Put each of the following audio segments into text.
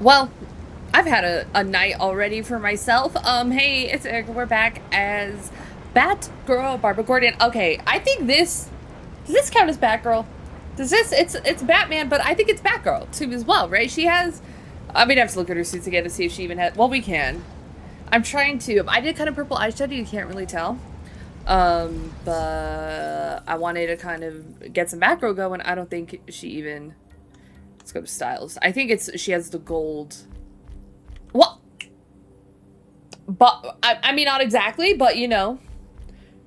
Well, I've had a night already for myself. Hey, it's Erica. We're back as Batgirl Barbara Gordon. Okay, I think does this count as Batgirl? Does this it's Batman, but I think it's Batgirl too as well, right? She has I mean I have to look at her suits again to see if she even had we can. I'm trying to. I did kind of purple eyeshadow, you can't really tell. But I wanted to kind of get some Batgirl going. I don't think she even. Let's go to styles. I think she has the gold. Well, but I mean not exactly, but you know,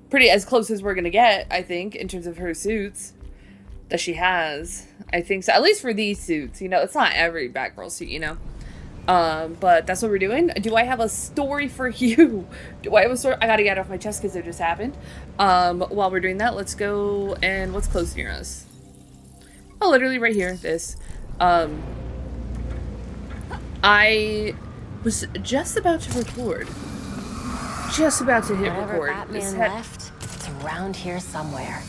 pretty as close as we're gonna get. I think in terms of her suits that she has. I think so. At least for these suits, you know, it's not every Batgirl suit, you know. But that's what we're doing. Do I have a story for you? Do I have a story? I gotta get it off my chest because it just happened. While we're doing that, let's go and what's close near us? Oh, literally right here. This. I was just about to record. Just about to hit record. Batman left, it's around here somewhere.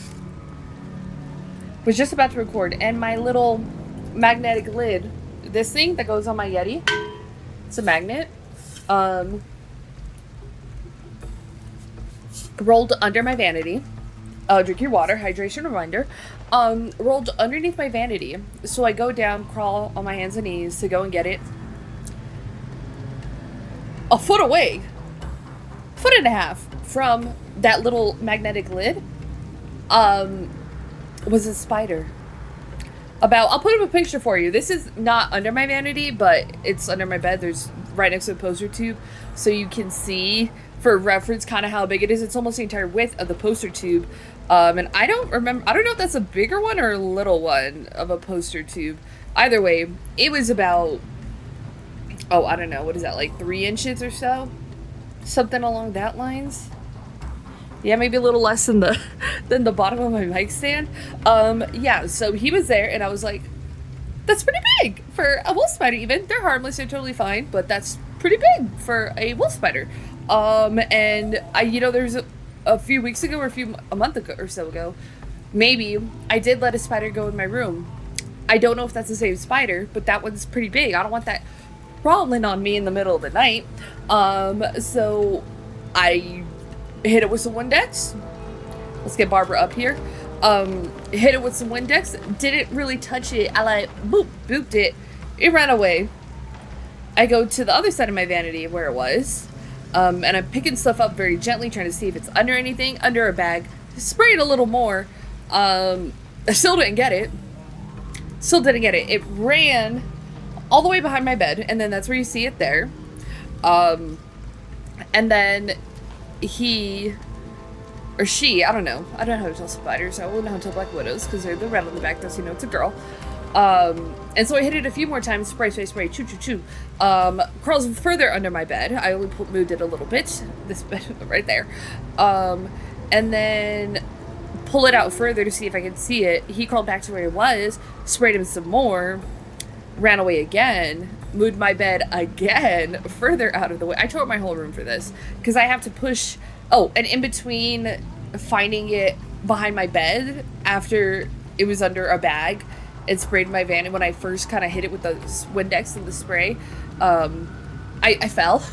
Was just about to record, and my little magnetic lid, this thing that goes on my Yeti, it's a magnet, rolled under my vanity. Drink your water, hydration reminder. Rolled underneath my vanity. So I go down, crawl on my hands and knees to go and get it. A foot away, foot and a half from that little magnetic lid, was a spider. I'll put up a picture for you. This is not under my vanity, but it's under my bed. There's right next to the poster tube. So you can see, for reference, kind of how big it is. It's almost the entire width of the poster tube. And I don't know if that's a bigger one or a little one of a poster tube. Either way, it was about, I don't know, what is that, like 3 inches or so? Something along that lines. Yeah, maybe a little less than the bottom of my mic stand. Yeah, so he was there, and I was like, that's pretty big for a wolf spider even. They're harmless, they're totally fine, but that's pretty big for a wolf spider. And there's a few weeks ago or a month ago or so ago, maybe, I did let a spider go in my room. I don't know if that's the same spider, but that one's pretty big. I don't want that crawling on me in the middle of the night. So I hit it with some Windex. Let's get Barbara up here. Hit it with some Windex. Didn't really touch it. I like booped it. It ran away. I go to the other side of my vanity where it was. And I'm picking stuff up very gently, trying to see if it's under anything, under a bag. Spray it a little more. I still didn't get it. It ran all the way behind my bed, and then that's where you see it there. And then he or she, I don't know how to tell spiders. I wouldn't know how to tell black widows because they're the red on the back. That's, it's a girl. And so I hit it a few more times. Spray, choo. Crawls further under my bed. I only moved it a little bit. This bed right there. And then pull it out further to see if I could see it. He crawled back to where he was. Sprayed him some more. Ran away again. Moved my bed again further out of the way. I tore up my whole room for this because I have to push. Oh, and in between finding it behind my bed after it was under a bag and sprayed my van, and when I first kind of hit it with the Windex and the spray, I fell.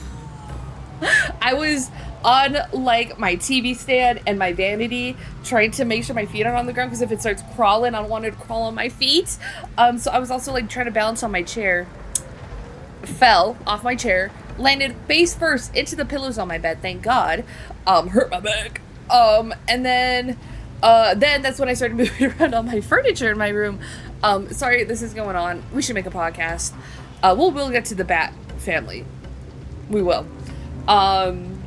I was on like my TV stand and my vanity trying to make sure my feet aren't on the ground because if it starts crawling, I don't want it to crawl on my feet. So I was also like trying to balance on my chair. Fell off my chair, landed face first into the pillows on my bed, thank God. Hurt my back. And then that's when I started moving around all my furniture in my room. Sorry, this is going on. We should make a podcast. We'll get to the Bat family. We will. And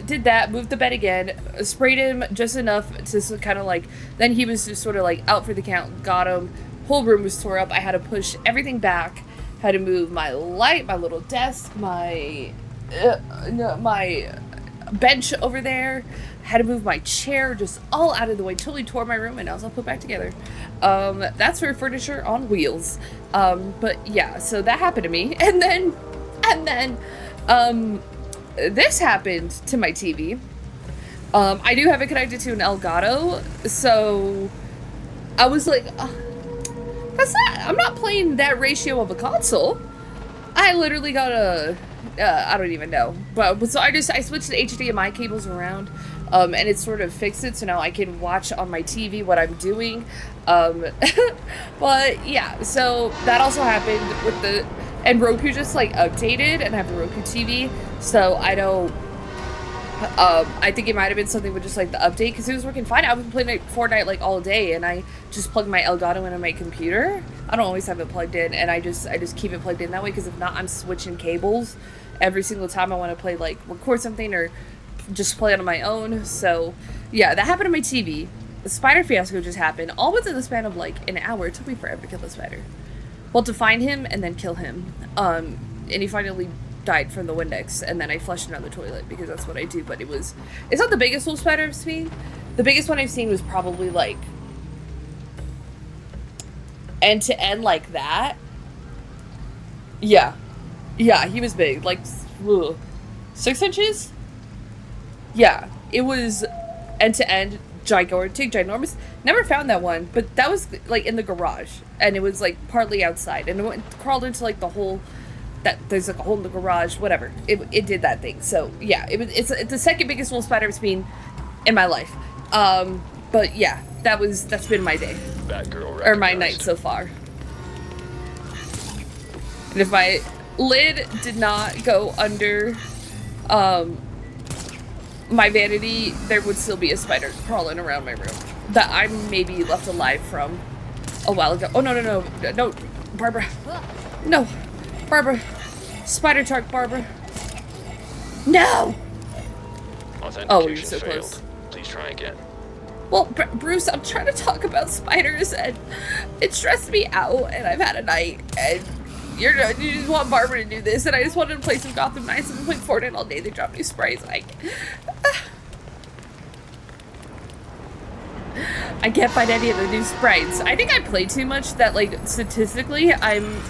did that, moved the bed again, sprayed him just enough to kind of like, then he was just sort of like out for the count, got him, whole room was tore up, I had to push everything back, had to move my light, my little desk, my bench over there, had to move my chair just all out of the way, totally tore my room, and now it's all put back together. That's for furniture on wheels. But yeah, so that happened to me, and then this happened to my TV. I do have it connected to an Elgato, so I was like, I'm not playing that ratio of a console. I literally got a, I don't even know. But so I switched the HDMI cables around, and it sort of fixed it, so now I can watch on my TV what I'm doing. But yeah, so that also happened with and Roku just like updated, and I have a Roku TV, so I don't, I think it might have been something with just like the update, because it was working fine. I've been playing like Fortnite like all day, and I just plugged my Elgato into my computer. I don't always have it plugged in, and I just keep it plugged in that way, because if not, I'm switching cables every single time I want to play, like record something or just play it on my own. So yeah, that happened to my TV. The spider fiasco just happened, all within the span of like an hour. It took me forever to kill the spider. Well, to find him and then kill him. And he finally died from the Windex, and then I flushed him down the toilet, because that's what I do. But it's not the biggest wolf spider I've seen. The biggest one I've seen was probably like end to end like that. Yeah, he was big, like 6 inches. Yeah, it was end to end, gigantic, ginormous. Never found that one, but that was like in the garage, and it was like partly outside, and it crawled into like the hole. That there's like a hole in the garage, whatever. It did that thing. So yeah, it's the second biggest wolf spider I've seen in my life. But yeah, that's been my day, or my night so far. And if my lid did not go under my vanity, there would still be a spider crawling around my room that I maybe left alive from a while ago. Oh no, Barbara, no. Barbara. Spider shark, Barbara. No! Oh, you're so close. Please try again. Well, Bruce, I'm trying to talk about spiders, and it stressed me out, and I've had a night, and you just want Barbara to do this, and I just wanted to play some Gotham Knights. I've been playing Fortnite all day. They drop new sprites. I can't find any of the new sprites. I think I played too much that, like, statistically, I'm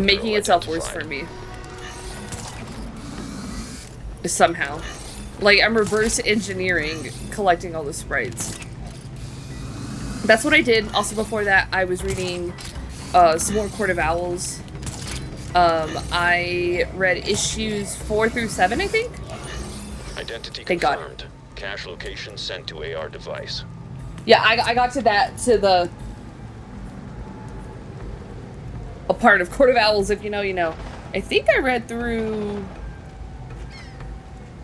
making itself worse for me. Somehow. Like, I'm reverse engineering collecting all the sprites. That's what I did. Also, before that, I was reading some more Court of Owls. I read issues 4 through 7, I think? Identity Thank confirmed. God. Cache location sent to AR device. Yeah, I got to a part of Court of Owls. If you know, you know. I think I read through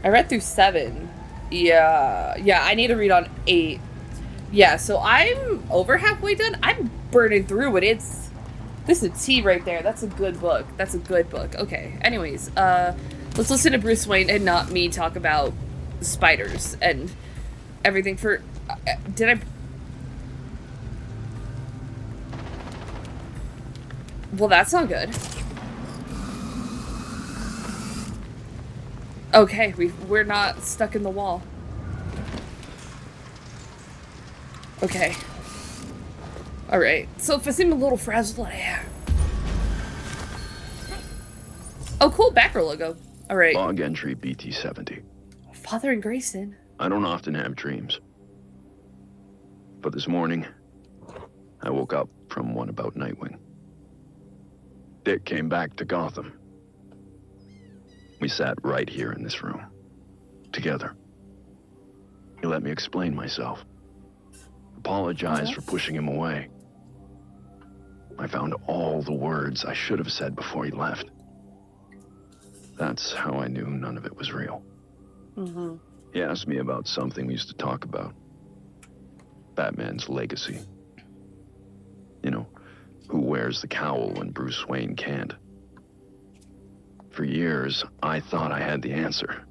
7. Yeah, I need to read on 8. Yeah, so I'm over halfway done. I'm burning through it. This is tea right there. That's a good book. Okay, anyways, let's listen to Bruce Wayne and not me talk about spiders and everything for... Well, that's not good. Okay, we're not stuck in the wall. Okay. Alright, so if I seem a little frazzled, I am. Oh, cool, backer logo. Alright. Log entry BT-70. Father and Grayson. I don't often have dreams. But this morning, I woke up from one about Nightwing. Dick came back to Gotham. We sat right here in this room, together. He let me explain myself. Apologized for pushing him away. I found all the words I should have said before he left. That's how I knew none of it was real. Mm-hmm. He asked me about something we used to talk about. Batman's legacy. You know, who wears the cowl when Bruce Wayne can't. For years, I thought I had the answer.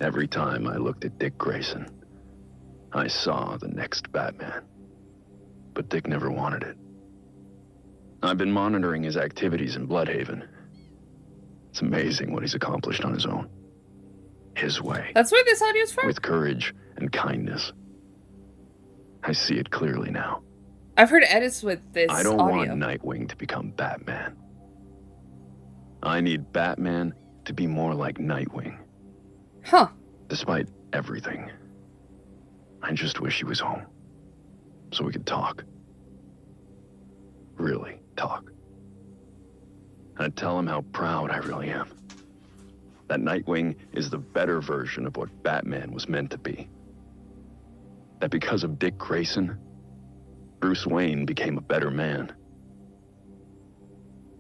Every time I looked at Dick Grayson, I saw the next Batman. But Dick never wanted it. I've been monitoring his activities in Bloodhaven. It's amazing what he's accomplished on his own. His way. That's where this audio's from? With courage and kindness. I see it clearly now. I've heard edits with this I don't audio. want Nightwing to become Batman. I need Batman to be more like Nightwing. Huh. Despite everything. I just wish he was home. So we could talk. really talk. I'd tell him how proud I really am. That Nightwing is the better version of what Batman was meant to be. That because of Dick Grayson, Bruce Wayne became a better man.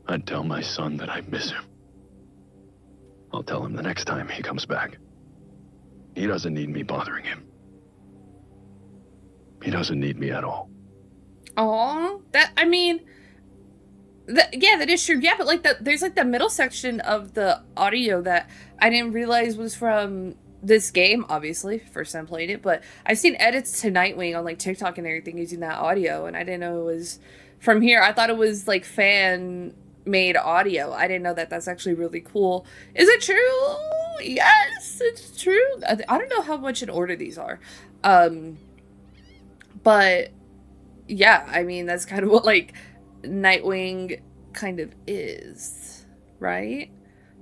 I'd tell my son that I miss him. I'll tell him the next time he comes back. He doesn't need me bothering him. He doesn't need me at all. Oh, that, I mean, yeah, that is true. Yeah, but like there's like the middle section of the audio that I didn't realize was from this game, obviously, first time playing it, but I've seen edits to Nightwing on like TikTok and everything using that audio, and I didn't know it was from here. I thought it was like fan made audio. I didn't know that. That's actually really cool. Is it true? Yes, it's true. I don't know how much in order these are. But yeah, I mean, that's kind of what like Nightwing kind of is, right?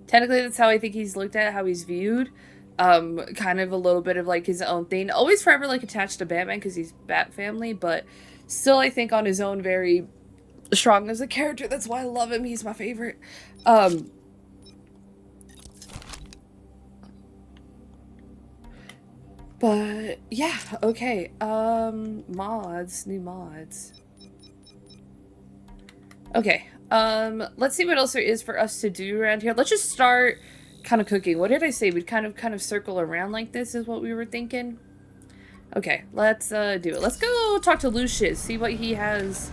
Technically, that's how I think he's looked at, how he's viewed. Kind of a little bit of like his own thing. Always forever like attached to Batman because he's Bat family, but still I think on his own very strong as a character. That's why I love him. He's my favorite. But yeah, okay. Mods, new mods. Okay. Let's see what else there is for us to do around here. Let's just start kind of cooking. What did I say? We'd kind of circle around like this is what we were thinking. Okay, let's do it. Let's go talk to Lucius, see what he has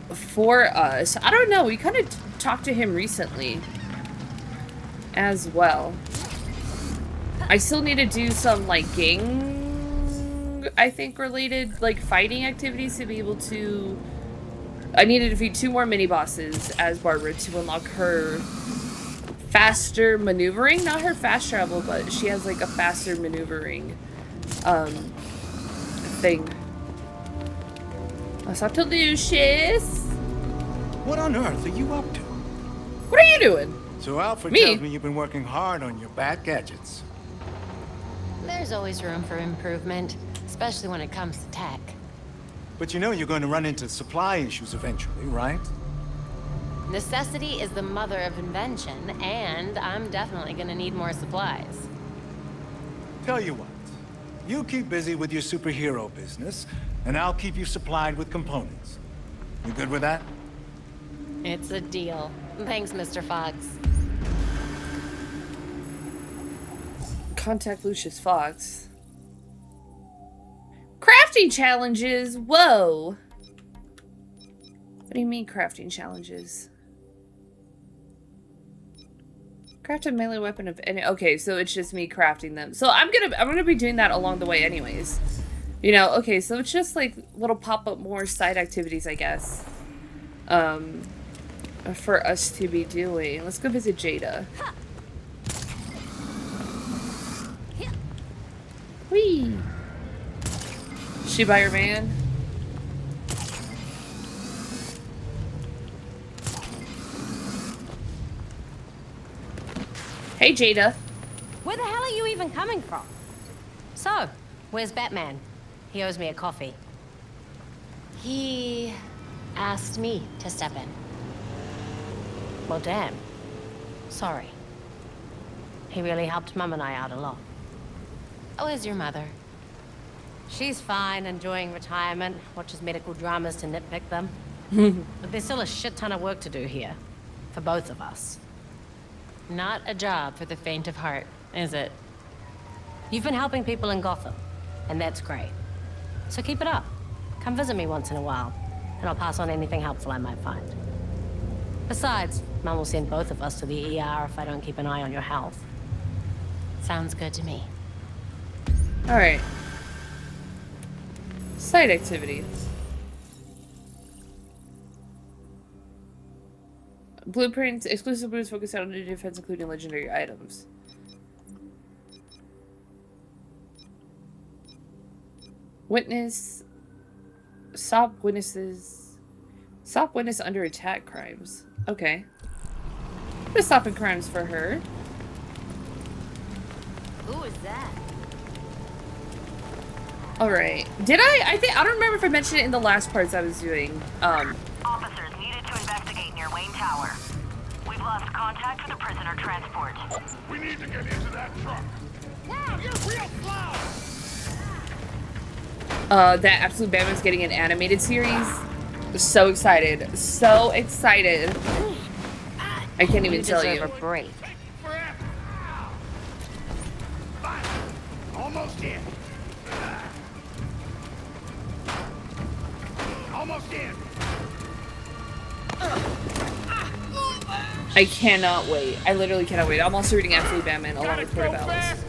for us. I don't know. We kind of talked to him recently as well. I still need to do some like gang, I think, related like fighting activities to be able to. I need to defeat 2 more mini bosses as Barbara to unlock her faster maneuvering. Not her fast travel, but she has like a faster maneuvering thing. Let's talk to Lucius. What on earth are you up to? What are you doing? So Alfred Me? tells me you've been working hard on your bat gadgets. There's always room for improvement, especially when it comes to tech. But you know you're going to run into supply issues eventually, right? Necessity is the mother of invention, and I'm definitely gonna need more supplies. Tell you what, you keep busy with your superhero business, and I'll keep you supplied with components. You good with that? It's a deal. Thanks, Mr. Fox. Contact Lucius Fox. Crafting challenges? Whoa. What do you mean crafting challenges? Craft a melee weapon of any. Okay, so it's just me crafting them. So I'm gonna be doing that along the way anyways. You know, okay, so it's just like little pop-up more side activities, I guess. For us to be doing. Let's go visit Jada. Whee! She by her van? Hey, Jada. Where the hell are you even coming from? So, where's Batman? He owes me a coffee. He asked me to step in. Well, damn. Sorry. He really helped Mum and I out a lot. Oh, where's your mother? She's fine, enjoying retirement, watches medical dramas to nitpick them. But there's still a shit ton of work to do here. For both of us. Not a job for the faint of heart, is it? You've been helping people in Gotham, and that's great. So keep it up. Come visit me once in a while, and I'll pass on anything helpful I might find. Besides, Mum will send both of us to the ER if I don't keep an eye on your health. Sounds good to me. Alright. Side activities. Blueprints, exclusive blueprints focus on new defense, including legendary items. Witness. Stop witnesses. Stop witness under attack crimes. Okay. Just stopping crimes for her. Who is that? Alright. Did I don't remember if I mentioned it in the last parts I was doing. Wayne Tower. We've lost contact with the prisoner transport. We need to get into that truck. Wow, you're real slow! That Absolute Batman's getting an animated series. So excited. So excited. I can't even tell you. You deserve a break. Almost in. Almost in. I cannot wait. I literally cannot wait. I'm also reading Absolute Batman along with Court of Owls.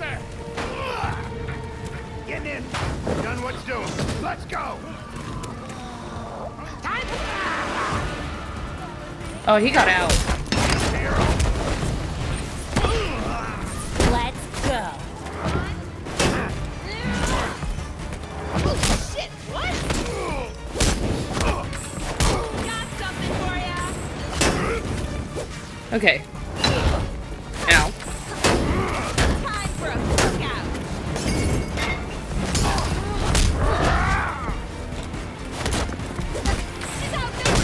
Get in. Done what's doing. Let's go. Time for... Oh, he got out. Let's go. Oh shit, what? Got something for ya. Okay. Ow. Time for a cookout. She's out there.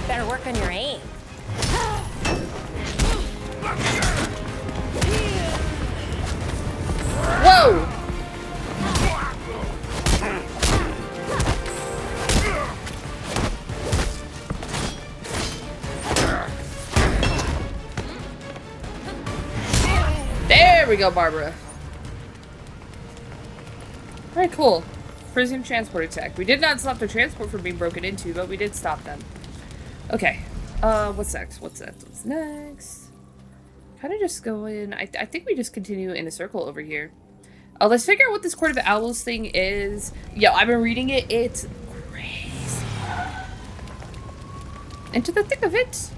Better work on your aim. Whoa! There we go, Barbara. Alright, cool. Prison transport attack. We did not stop the transport from being broken into, but we did stop them. Okay. What's next? What's next? What's next? Kind of just go in. I think we just continue in a circle over here. Let's figure out what this Court of Owls thing is. Yo, I've been reading it. It's crazy. Into the thick of it.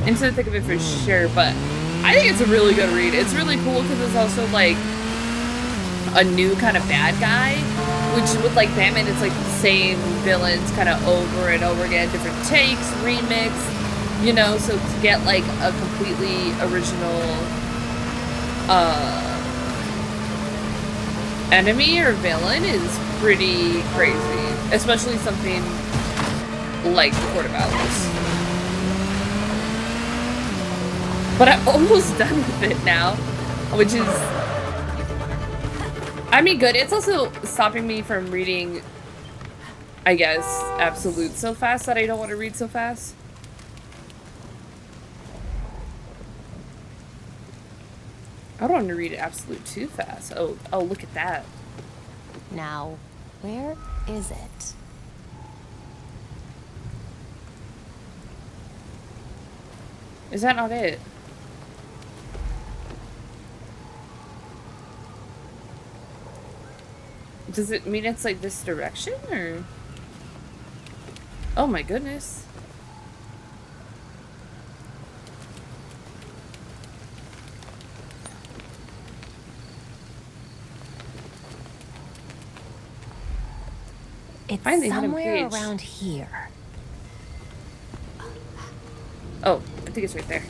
Into the thick of it for sure, but I think it's a really good read. It's really cool because it's also like a new kind of bad guy, which with like Batman, it's like the same villains kind of over and over again, different takes, remix, you know, so to get like a completely original enemy or villain is pretty crazy, especially something like the Court of Owls. But I'm almost done with it now, which is, I mean, good. It's also stopping me from reading, I guess, Absolute so fast that I don't want to read so fast. I don't want to read Absolute too fast. Oh, look at that. Now, where is it? Is that not it? Does it mean it's like this direction, or? Oh my goodness. It's Find the hidden somewhere page. around here. Oh, I think it's right there.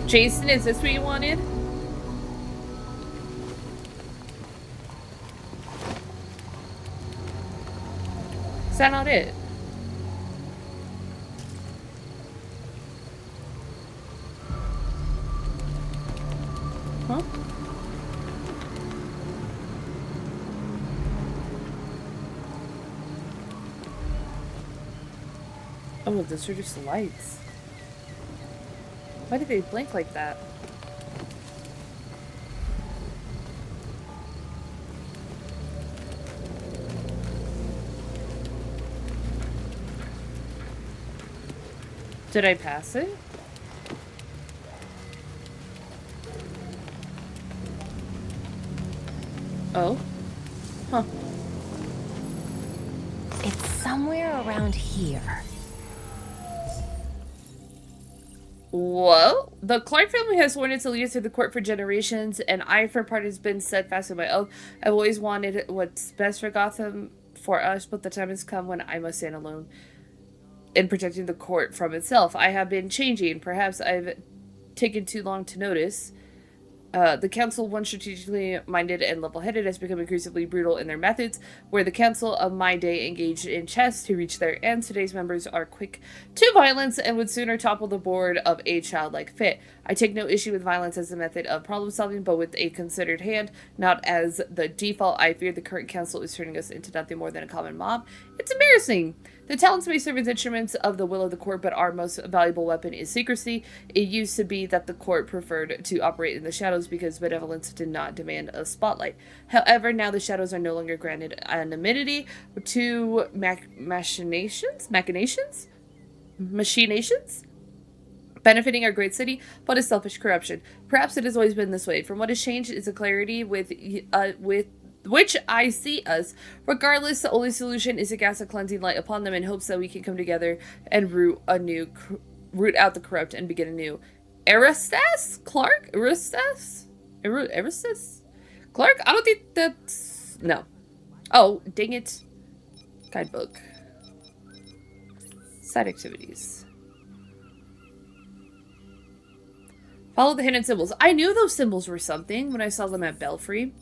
Jason, is this what you wanted? Is that not it? Huh? Oh, those are just lights. Why did they blink like that? Did I pass it? Oh? Huh. It's somewhere around here. Whoa. The Clark family has sworn its allegiance to the court for generations, and I, for part, has been steadfast in my oath. I've always wanted what's best for Gotham, for us, but the time has come when I must stand alone in protecting the court from itself. I have been changing. Perhaps I've taken too long to notice. The council, once strategically minded and level-headed, has become increasingly brutal in their methods. Where the council of my day engaged in chess to reach their ends, today's members are quick to violence and would sooner topple the board of a childlike fit. I take no issue with violence as a method of problem-solving, but with a considered hand, not as the default. I fear the current council is turning us into nothing more than a common mob. It's embarrassing. The Talons may serve as instruments of the will of the court, but our most valuable weapon is secrecy. It used to be that the court preferred to operate in the shadows because benevolence did not demand a spotlight. However, now the shadows are no longer granted anonymity to machinations, benefiting our great city, but a selfish corruption. Perhaps it has always been this way. From what has changed is a clarity with which I see us. Regardless, the only solution is to cast a cleansing light upon them in hopes that we can come together and root out the corrupt and begin anew. Erastus? Clark? Erastus? Clark? I don't think that's... No. Oh, dang it. Guidebook. Side activities. Follow the hidden symbols. I knew those symbols were something when I saw them at Belfry.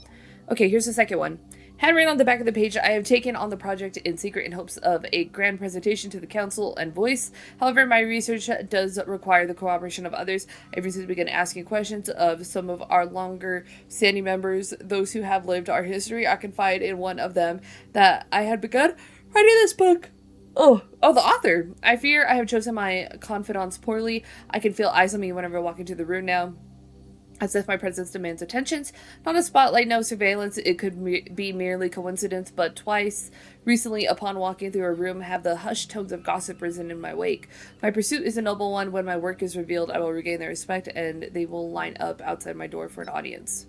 Okay, here's the second one. Handwritten on the back of the page, I have taken on the project in secret in hopes of a grand presentation to the council and voice. However, my research does require the cooperation of others. I've recently begun asking questions of some of our longer standing members, those who have lived our history. I confide in one of them that I had begun writing this book. Oh, the author. I fear I have chosen my confidants poorly. I can feel eyes on me whenever I walk into the room now, as if my presence demands attention. Not a spotlight, no surveillance. It could be merely coincidence, but twice recently, upon walking through a room, have the hushed tones of gossip risen in my wake. My pursuit is a noble one. When my work is revealed, I will regain their respect, and they will line up outside my door for an audience.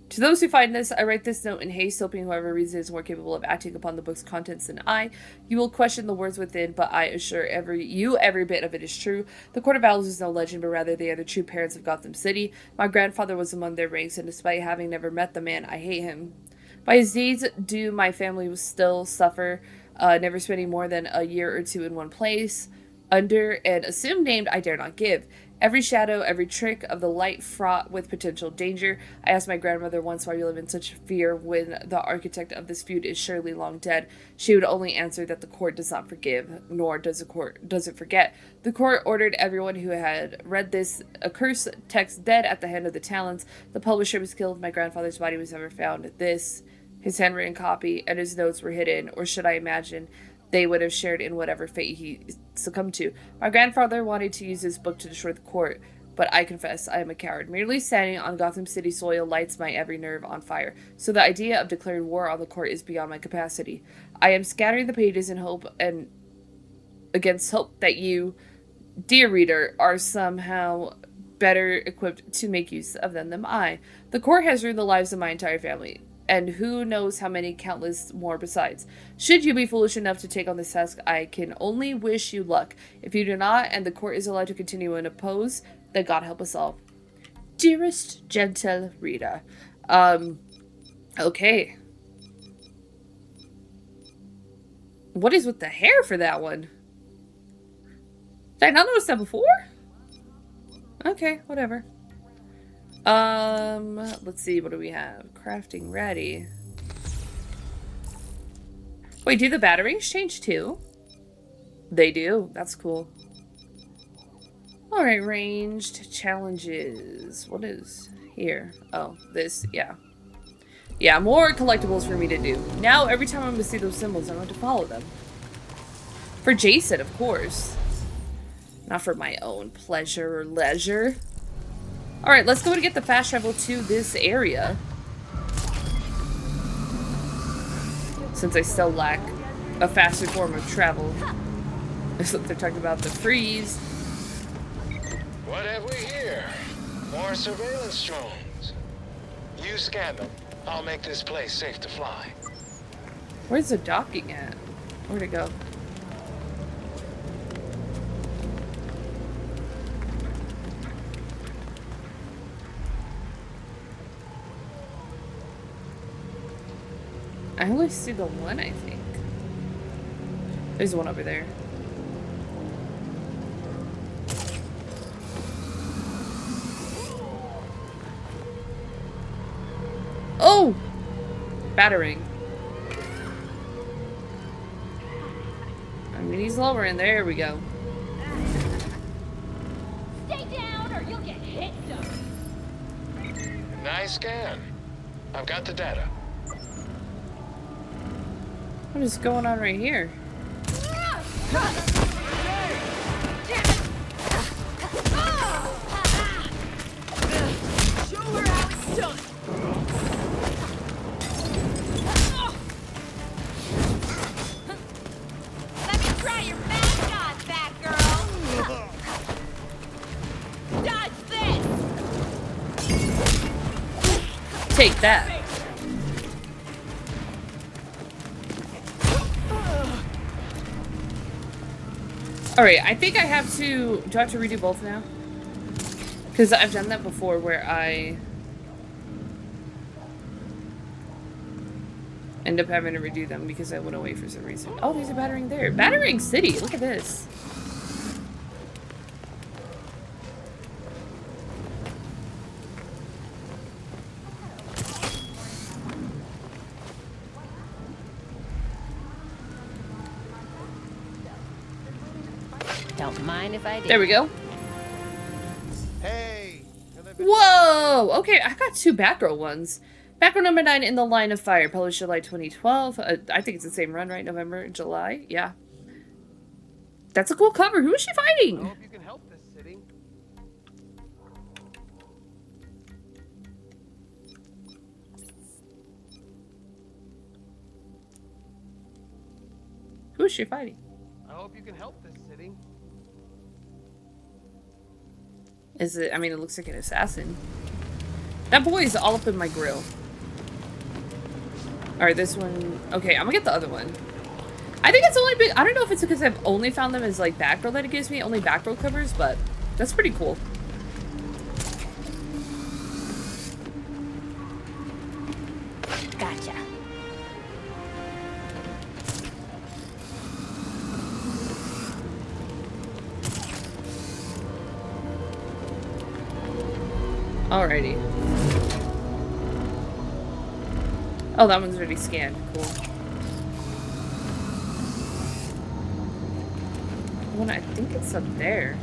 To those who find this, I write this note in haste, hoping whoever reads it is more capable of acting upon the book's contents than I. You will question the words within, but I assure every bit of it is true. The Court of Owls is no legend, but rather they are the true parents of Gotham City. My grandfather was among their ranks, and despite having never met the man, I hate him. By his deeds do my family still suffer, never spending more than a year or two in one place, under an assumed name I dare not give. Every shadow, every trick of the light fraught with potential danger. I asked my grandmother once why we live in such fear when the architect of this feud is surely long dead. She would only answer that the court does not forgive, nor does it forget. The court ordered everyone who had read this accursed text dead at the hand of the Talons. The publisher was killed. My grandfather's body was never found. His handwritten copy, and his notes were hidden, or should I imagine they would have shared in whatever fate he succumbed to. My grandfather wanted to use this book to destroy the court, but I confess I am a coward. Merely standing on Gotham City soil lights my every nerve on fire, so the idea of declaring war on the court is beyond my capacity. I am scattering the pages in hope and against hope that you, dear reader, are somehow better equipped to make use of them than I. The court has ruined the lives of my entire family, and who knows how many countless more besides. Should you be foolish enough to take on this task, I can only wish you luck. If you do not, and the court is allowed to continue and oppose, then God help us all. Dearest, gentle Rita. Okay. What is with the hair for that one? Did I not notice that before? Okay, whatever. Let's see, what do we have? Crafting ready. Wait, do the batarangs change too? They do. That's cool. Alright, ranged challenges. What is here? Oh, this, yeah. Yeah, more collectibles for me to do. Now, every time I'm going to see those symbols, I'm going to follow them. For Jason, of course. Not for my own pleasure or leisure. Alright, let's go and get the fast travel to this area. Since I still lack a faster form of travel. That's what they're talking about, the freeze. What have we here? More surveillance drones. You scan them. I'll make this place safe to fly. Where's the docking at? Where'd it go? I only see the one, I think. There's one over there. battering. I mean, he's lowering. There we go. Stay down or you'll get hit, dummy. Nice scan. I've got the data. What is going on right here? Show her how it's done. Let me try your mascot, fat girl. Dodge this. Take that. Alright, I think I have to... Do I have to redo both now? Because I've done that before where I... end up having to redo them because I went away for some reason. Oh, there's a battering there. Battering City! Look at this. Don't mind if I do. There we go. Hey! Whoa! Okay, I got two Batgirl ones. Batgirl number 9 in the Line of Fire, published July 2012. I think it's the same run, right? November, July? Yeah. That's a cool cover. Who is she I fighting? hope you can help this city. Who is she fighting? I hope you can help this city. Is it? I mean, it looks like an assassin. That boy is all up in my grill. Alright, this one... Okay, I'm gonna get the other one. I think it's only big... I don't know if it's because I've only found them as, like, Batgirl that it gives me. Only Batgirl covers, but that's pretty cool. Gotcha. Alrighty. Oh, that one's already scanned. Cool. One, I think it's up there.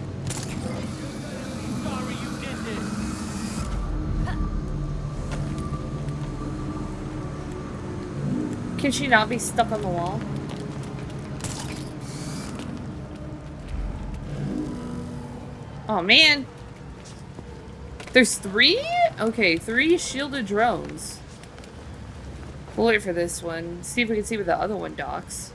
Sorry you did this. Can she not be stuck on the wall? Oh, man. There's 3? Okay, 3 shielded drones. We'll wait for this one. See if we can see where the other one docks.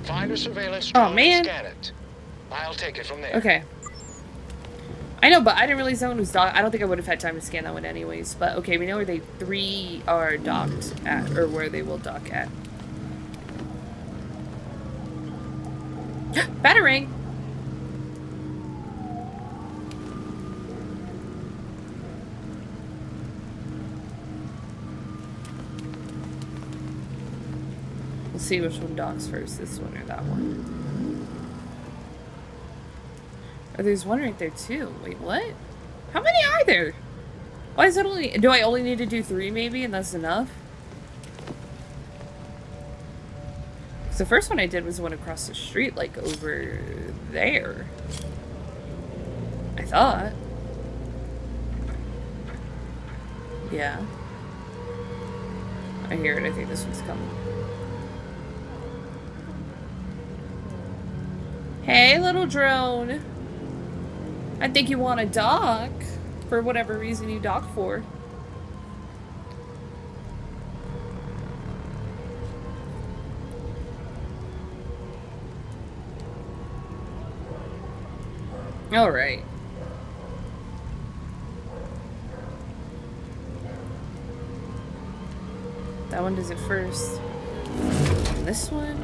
Find a surveillance Oh, drone man. and scan it. I'll take it from there. Okay. I know, but I didn't realize that one was docked. I don't think I would have had time to scan that one anyways. But okay, we know where they 3 are docked at, or where they will dock at. Battering! We'll see which one docks first, this one or that one. Oh, there's one right there too. Wait, what? How many are there? Why is it only... Do I only need to do 3 maybe and that's enough? 'Cause the first one I did was the one across the street, like over there. I thought. Yeah. I hear it. I think this one's coming. Hey, little drone. I think you want to dock for whatever reason you dock for. All right. That one does it first. And this one.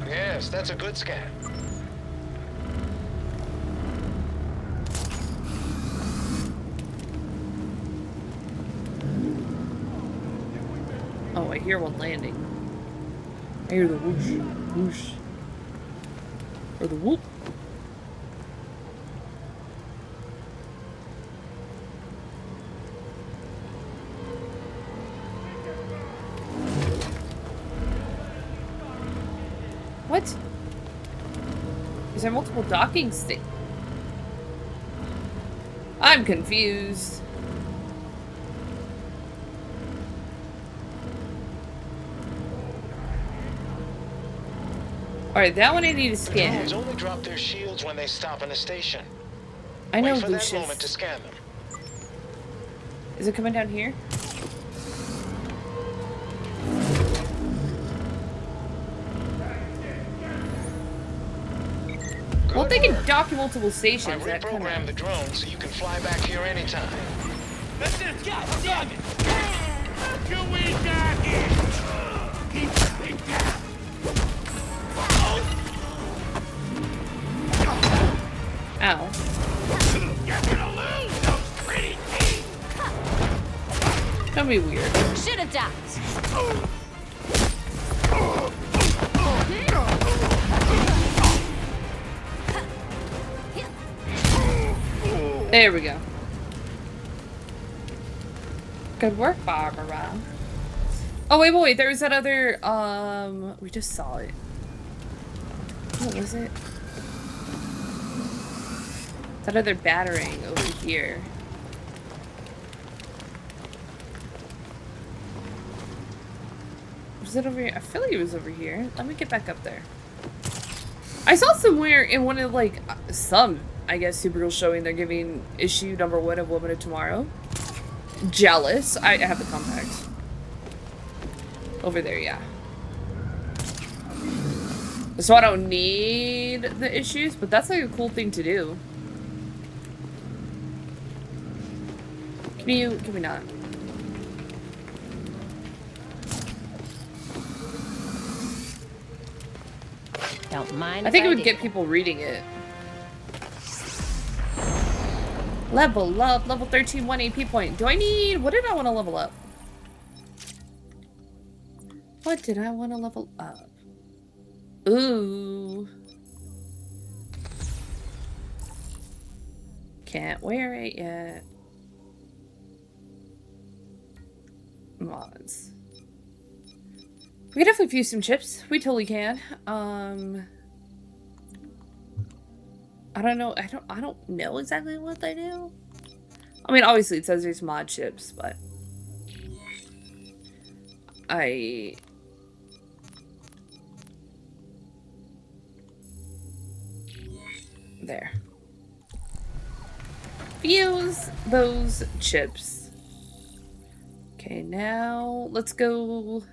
Yes, that's a good scan. I hear one landing. I hear the whoosh, whoosh. Or the whoop. What? Is there multiple docking stations? I'm confused. Alright, that one I need to The scan. drones only drop their shields when they stop in a station. I know, Wait for that Lucius. moment to scan them. Is it coming down here? Well, they can dock in multiple I stations. That kind reprogrammed the of... drone so you can fly back here anytime. That's it! God damn it! Can we dock it? Keep the thing down! Ow. You're gonna lose those pretty teeth! Don't be weird. Should have docked. There we go. Good work, Barbara. Oh, wait, there was that other, we just saw it. What was it? That other battering over here. Was it over here? I feel like it was over here. Let me get back up there. I saw somewhere in one of, like, some, I guess, Supergirl showing they're giving issue number 1 of Woman of Tomorrow. Jealous. I have the compact. Over there, yeah. So I don't need the issues, but that's like a cool thing to do. Can we not? Don't mind. I think it if would do. get people reading it. Level up, level 13, 1 AP point. Do I need, what did I want to level up? What did I want to level up? Ooh. Can't wear it yet. Mods. We can definitely fuse some chips. We totally can. I don't know. I don't know exactly what they do. I mean, obviously it says there's mod chips, but there. Fuse those chips. Okay, now let's go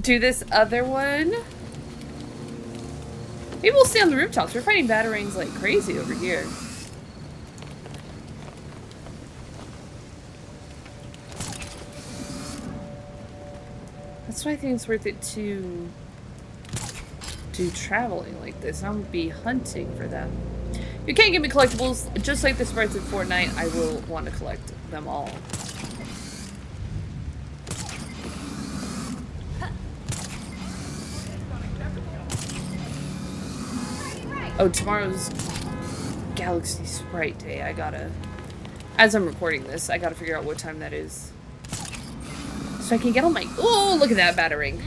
do this other one. Maybe we'll stay on the rooftops. We're fighting batarangs like crazy over here. That's why I think it's worth it to do traveling like this. I'm gonna be hunting for them. You can't give me collectibles. Just like the sprites in Fortnite, I will want to collect them all. Oh, tomorrow's Galaxy Sprite Day. I gotta... As I'm recording this, I gotta figure out what time that is. So I can get all my... Oh, look at that battering.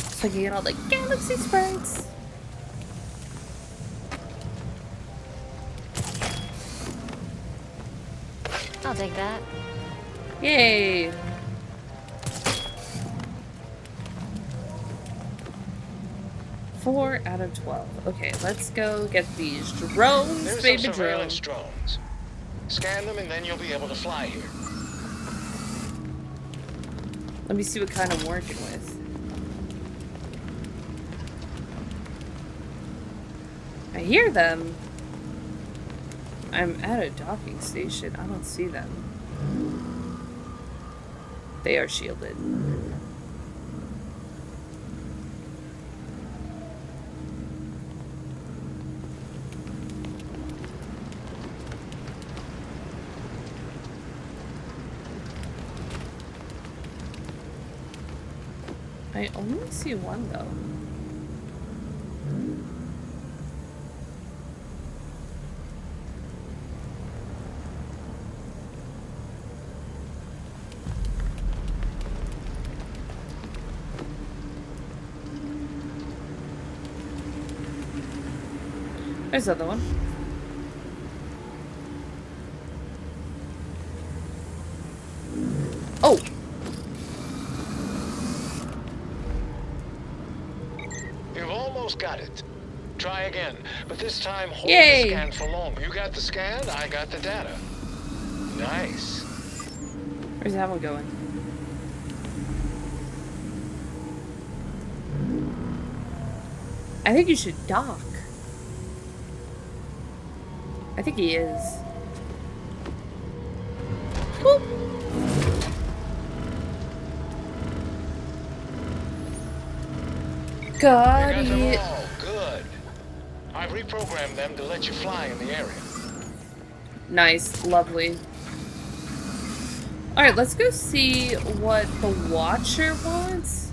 So I can get all the Galaxy Sprites. I'll take that. Yay. Four out of 12. Okay, let's go get these drones, There's baby some surveillance drones. drones. Scan them and then you'll be able to fly here. Let me see what kind I'm working with. I hear them. I'm at a docking station. I don't see them. They are shielded. I only see one though. There's the other one. Oh! You've almost got it. Try again, but this time hold Yay. the scan for long. You got the scan, I got the data. Nice. Where's that one going? I think you should dock. I think he is. Whoop. Got You got them it. all. Good. I've reprogrammed them to let you fly in the area. Nice, lovely. Alright, let's go see what the Watcher wants.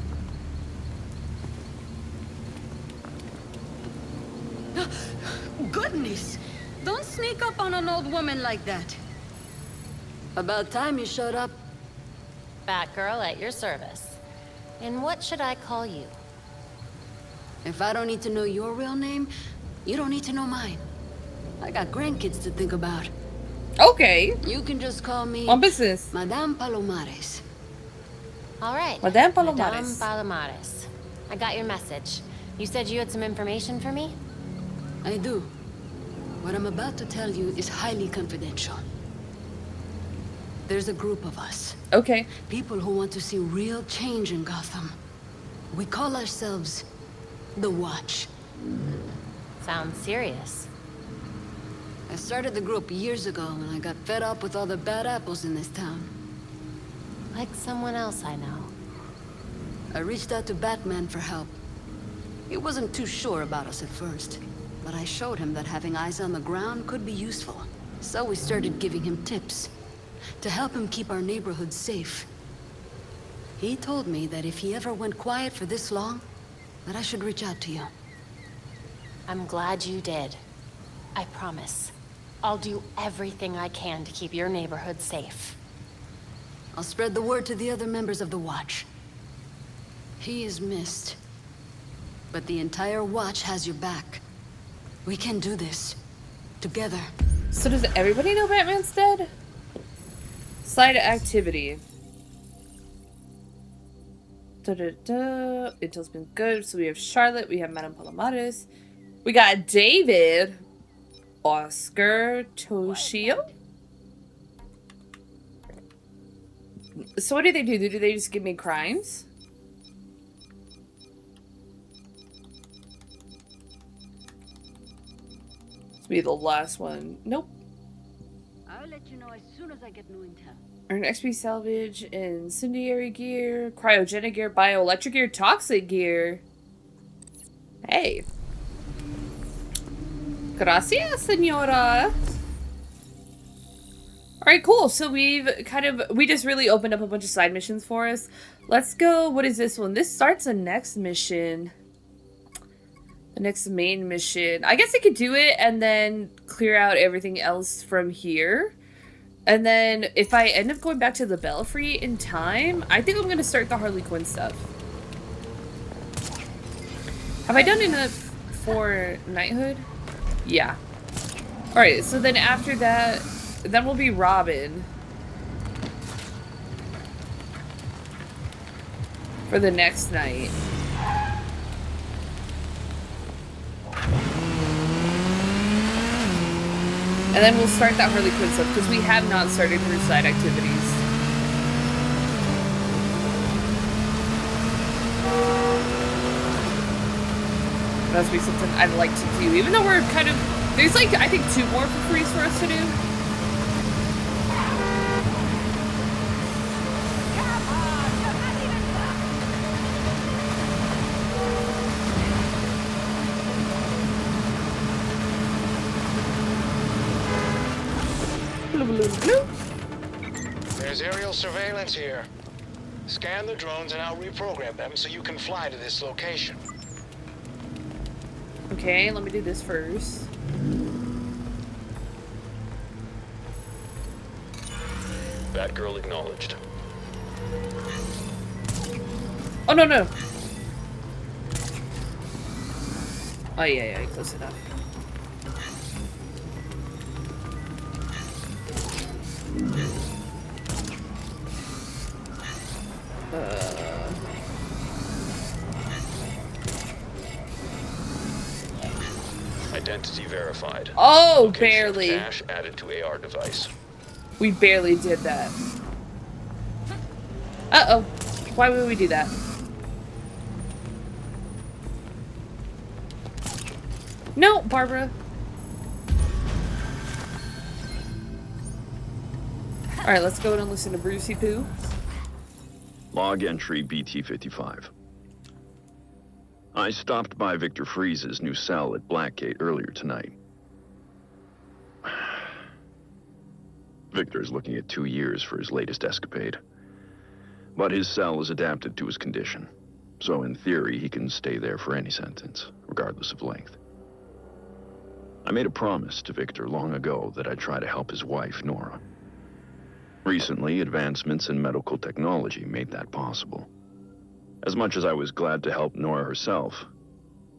Goodness! Don't sneak up on an old woman like that. About time you showed up. Batgirl at your service. And what should I call you? If I don't need to know your real name, you don't need to know mine. I got grandkids to think about. Okay. You can just call me On business. Madame Palomares. All right. Madame Madame Palomares. Palomares. I got your message. You said you had some information for me? I do. What I'm about to tell you is highly confidential. There's a group of us. Okay. People who want to see real change in Gotham. We call ourselves the Watch. Sounds serious. I started the group years ago when I got fed up with all the bad apples in this town. Like someone else I know. I reached out to Batman for help. He wasn't too sure about us at first, but I showed him that having eyes on the ground could be useful. So we started giving him tips to help him keep our neighborhood safe. He told me that if he ever went quiet for this long, that I should reach out to you. I'm glad you did. I promise. I'll do everything I can to keep your neighborhood safe. I'll spread the word to the other members of the Watch. He is missed, but the entire Watch has your back. We can do this. Together. So does everybody know Batman's dead? Side activity. Da-da-da. Intel's been good. So we have Charlotte. We have Madame Palomares. We got David. Oscar Toshio. So what do? Do they just give me crimes? This will be the last one. Nope. I'll let you know as soon as I get new intel. Earn XP salvage, incendiary gear, cryogenic gear, bioelectric gear, toxic gear. Hey. Gracias, senora. Alright, cool. So we just really opened up a bunch of side missions for us. Let's go, what is this one? This starts the next mission. The next main mission. I guess I could do it and then clear out everything else from here. And then if I end up going back to the Belfry in time, I think I'm going to start the Harley Quinn stuff. Have I done enough for knighthood? Yeah. Alright, so then after that, then we'll be Robin. For the next night. And then we'll start that Harley Quinn stuff, because we have not started her side activities. That must be something I'd like to do, even though we're kind of... There's like, I think 2 more for frees for us to do. There's aerial surveillance here. Scan the drones and I'll reprogram them so you can fly to this location. Okay, let me do this first. Batgirl acknowledged. Oh, no, no. Oh, yeah, close enough. Identity verified. Oh, Location of barely. Cache added to AR device. We barely did that. Uh-oh. Why would we do that? No, Barbara. Alright, let's go and listen to Brucey Poo. Log entry BT-55. I stopped by Victor Freeze's new cell at Blackgate earlier tonight. Victor's looking at 2 years for his latest escapade. But his cell is adapted to his condition. So in theory, he can stay there for any sentence, regardless of length. I made a promise to Victor long ago that I'd try to help his wife, Nora. Recently, advancements in medical technology made that possible. As much as I was glad to help Nora herself,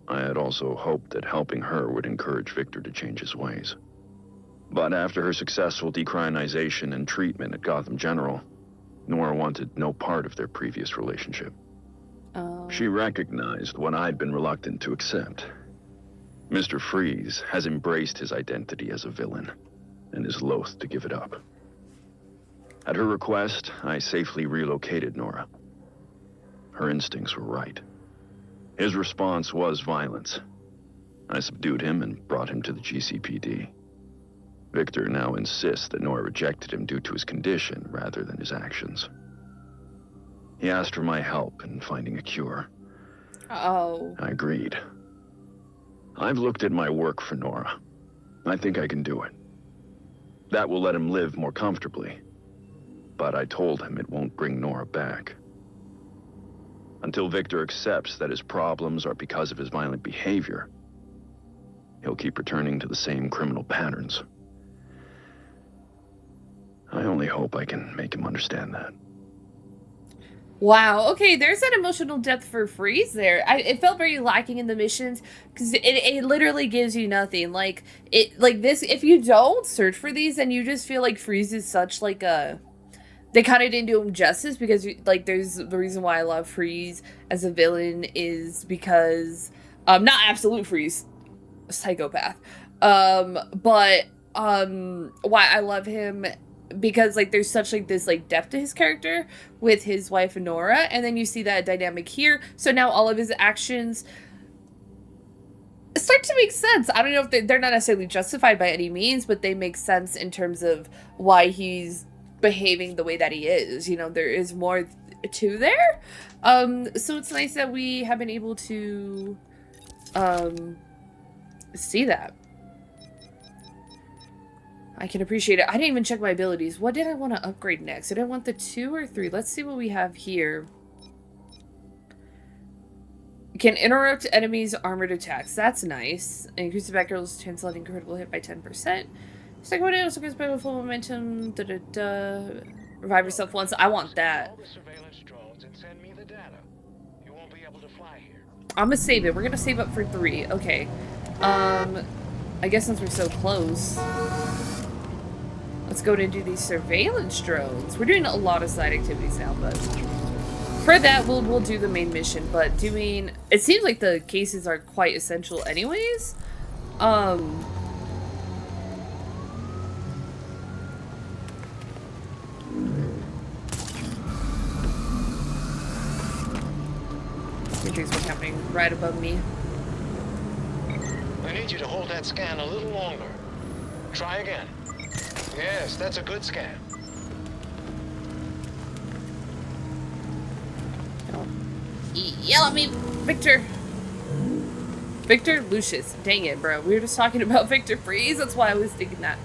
I had also hoped that helping her would encourage Victor to change his ways. But after her successful decriminalization and treatment at Gotham General, Nora wanted no part of their previous relationship. Oh. She recognized what I'd been reluctant to accept. Mr. Freeze has embraced his identity as a villain and is loath to give it up. At her request, I safely relocated Nora. Her instincts were right. His response was violence. I subdued him and brought him to the GCPD. Victor now insists that Nora rejected him due to his condition rather than his actions. He asked for my help in finding a cure. Oh. I agreed. I've looked at my work for Nora. I think I can do it. That will let him live more comfortably. But I told him it won't bring Nora back. Until Victor accepts that his problems are because of his violent behavior, he'll keep returning to the same criminal patterns. I only hope I can make him understand that. Wow. Okay, there's an emotional depth for Freeze there. It felt very lacking in the missions because it literally gives you nothing. Like this. If you don't search for these, then you just feel like Freeze is such like a. They kind of didn't do him justice because like there's the reason why I love Freeze as a villain is because not absolute Freeze, psychopath, but why I love him. Because like there's such like this like depth to his character with his wife Nora, and then you see that dynamic here. So now all of his actions start to make sense. I don't know if they're not necessarily justified by any means, but they make sense in terms of why he's behaving the way that he is. You know, there is more to there. So it's nice that we have been able to see that. I can appreciate it. I didn't even check my abilities. What did I want to upgrade next? Did I want the 2 or 3? Let's see what we have here. Can interrupt enemies' armored attacks. That's nice. Increase the Batgirl's chance of letting critical hit by 10%. Second one also gives better full momentum. Revive yourself once. I want that. All the surveillance drones and send me the data. You won't be able to fly here. I'm gonna save it. We're gonna save up for 3. Okay. I guess since we're so close. Let's go and do these surveillance drones. We're doing a lot of side activities now, but for that we'll do the main mission. But doing it seems like the cases are quite essential anyways. Here's what's happening right above me. I need you to hold that scan a little longer. Try again. Yes, that's a good scan. Yell at me, Victor. Victor Lucius. Dang it, bro. We were just talking about Victor Freeze. That's why I was thinking that.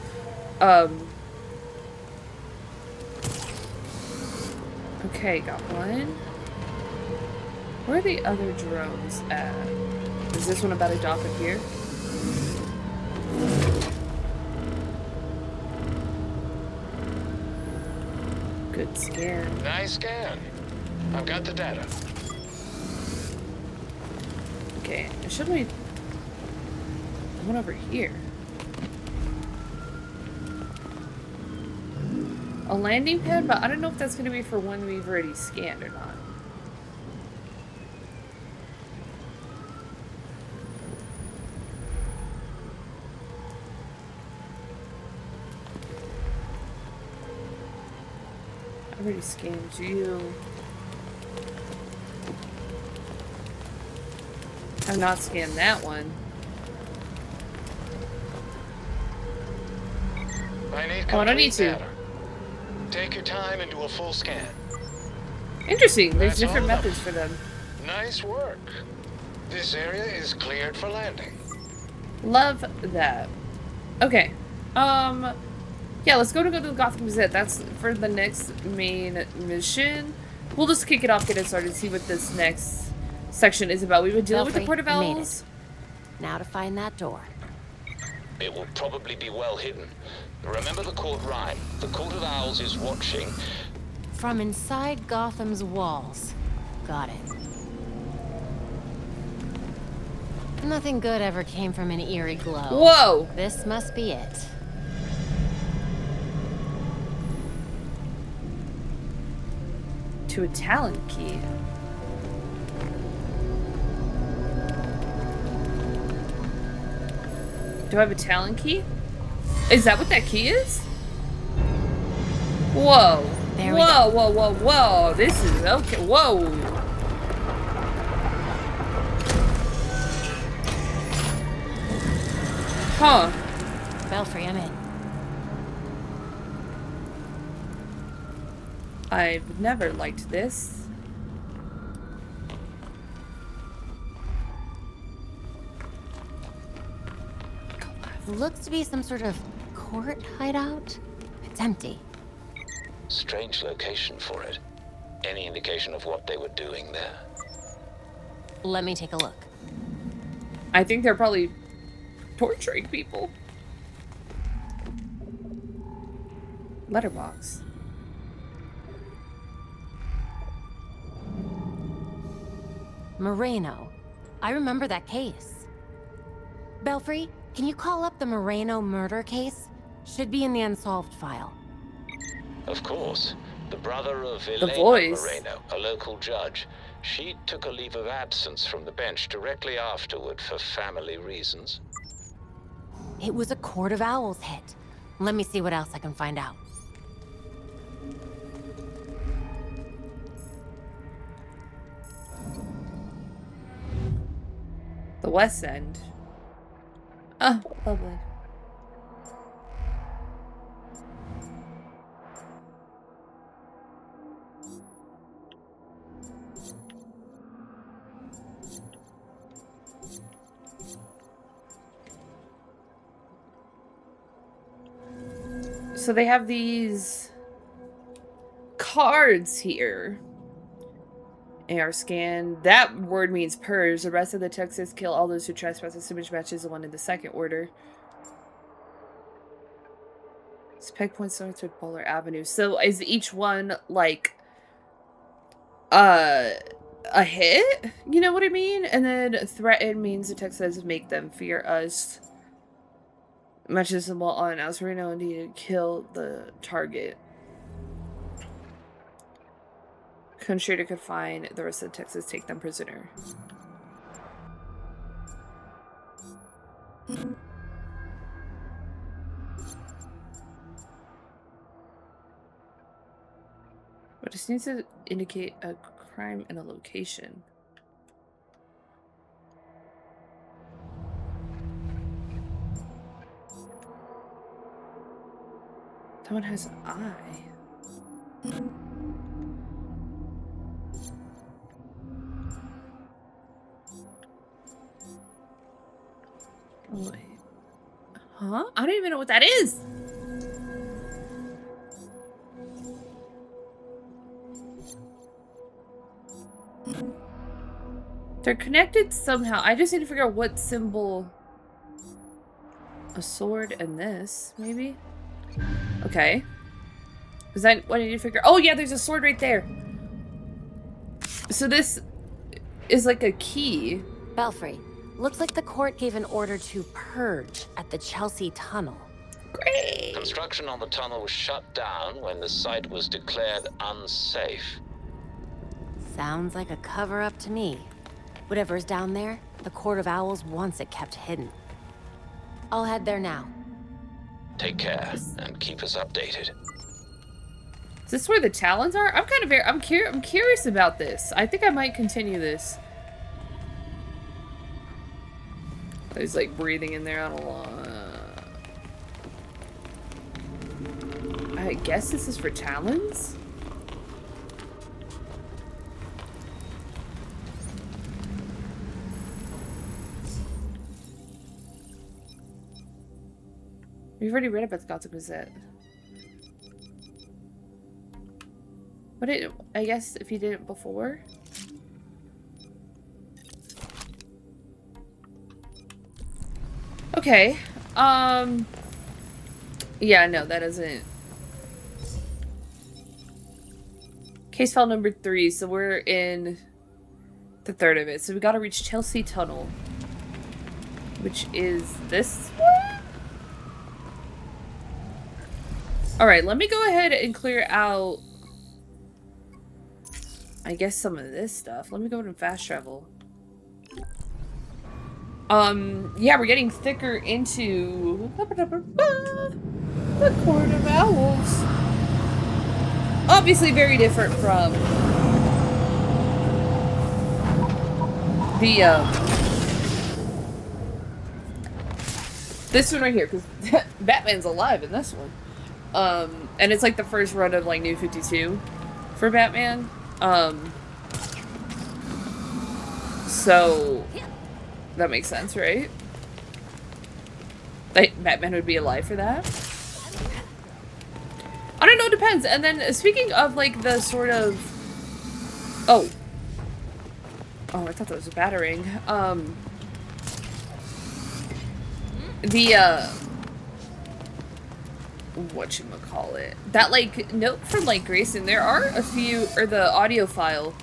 Okay, got one. Where are the other drones at? Is this one about to dock up here? Good scan. Nice scan. I've got the data. Okay, should we... One over here. A landing pad, but I don't know if that's going to be for one we've already scanned or not. I already scanned you. I've not scanned that one. I need Oh, I don't need complete to. data. Take your time and do a full scan. Interesting. There's That's different all of methods them. for them. Nice work. This area is cleared for landing. Love that. Okay. Yeah, let's go to the Gotham Gazette. That's for the next main mission. We'll just kick it off, get it started, see what this next section is about. We've been dealing with the Belfry, Port of I made Owls. Now to find that door. It will probably be well hidden. Remember the court rhyme. The Court of Owls is watching. From inside Gotham's walls. Got it. Nothing good ever came from an eerie glow. Whoa! This must be it. To a Talon key. Do I have a Talon key? Is that what that key is? Whoa. There we Whoa, go. whoa, whoa, whoa. This is okay. Whoa. Huh. Belfry, I'm in. I've never liked this. Looks to be some sort of court hideout. It's empty. Strange location for it. Any indication of what they were doing there? Let me take a look. I think they're probably torturing people. Letterbox. Moreno. I remember that case. Belfry, can you call up the Moreno murder case? Should be in the unsolved file. Of course. The brother of The Elena voice. Moreno, a local judge. She took a leave of absence from the bench directly afterward for family reasons. It was a Court of Owls hit. Let me see what else I can find out. The West End. Oh, lovely. So they have these cards here. AR scan. That word means purge. The rest of the text says kill all those who trespass. This image matches the one in the second order. This peg point starts with Bowler Avenue. So is each one like a hit? You know what I mean? And then threaten means the text says make them fear us. Matches the ball on Asperino and need to kill the target. Constrator could find the rest of the Texas, take them prisoner. But it needs to indicate a crime and a location. That one has an eye. Wait. Huh? I don't even know what that is. They're connected somehow. I just need to figure out what symbol. A sword and this, maybe? Okay. Is that what I need to figure? Oh yeah, there's a sword right there. So this is like a key. Belfry, looks like the court gave an order to purge at the Chelsea Tunnel. Great. Construction on the tunnel was shut down when the site was declared unsafe. Sounds like a cover-up to me. Whatever's down there, the Court of Owls wants it kept hidden. I'll head there now. Take care and keep us updated. Is this where the Talons are? I'm kind of I'm curious about this. I think I might continue this. He's like breathing in there. I don't know. I guess this is for Talons? We've already read about the Gotham Gazette. What did I guess if you did it before? Okay. Yeah, no, that isn't. Case file number 3, so we're in the third of it. So we gotta reach Chelsea Tunnel. Which is this one? Alright, let me go ahead and clear out, I guess, some of this stuff. Let me go ahead and fast travel. Yeah, we're getting thicker into the Court of Owls. Obviously very different from the, this one right here, because Batman's alive in this one. And it's like the first run of like New 52 for Batman. So that makes sense, right? Like Batman would be alive for that. I don't know, it depends. And then speaking of like the sort of oh, I thought that was a battering. Whatchamacallit, that like note from like Grayson, there are a few, or the audio file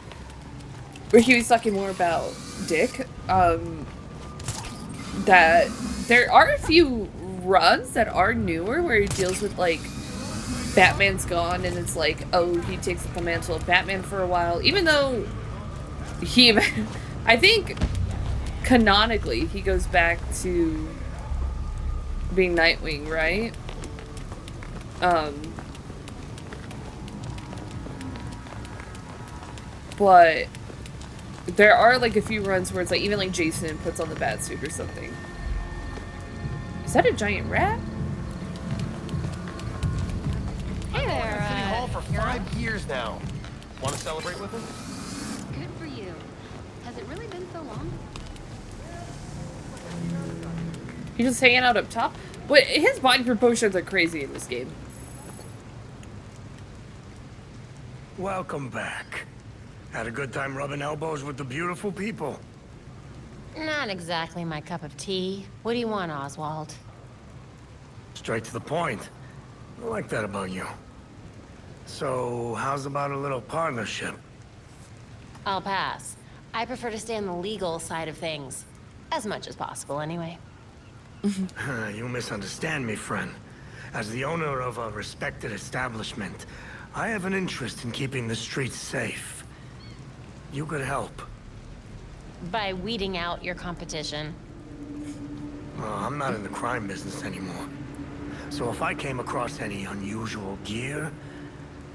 where he was talking more about Dick, that there are a few runs that are newer where he deals with like Batman's gone and it's like, oh, he takes up the mantle of Batman for a while, even though he I think canonically he goes back to being Nightwing, right? But there are like a few runs where it's like even like Jason puts on the bat suit or something. Is that a giant rat? Hey there, City Hall for 5 years now. Want to celebrate with us? Good for you. Has it really been so long? He's just hanging out up top? But his body proportions are crazy in this game. Welcome back. Had a good time rubbing elbows with the beautiful people. Not exactly my cup of tea. What do you want, Oswald? Straight to the point. I like that about you. So, how's about a little partnership? I'll pass. I prefer to stay on the legal side of things. As much as possible, anyway. You misunderstand me, friend. As the owner of a respected establishment, I have an interest in keeping the streets safe. You could help. By weeding out your competition. I'm not in the crime business anymore. So if I came across any unusual gear,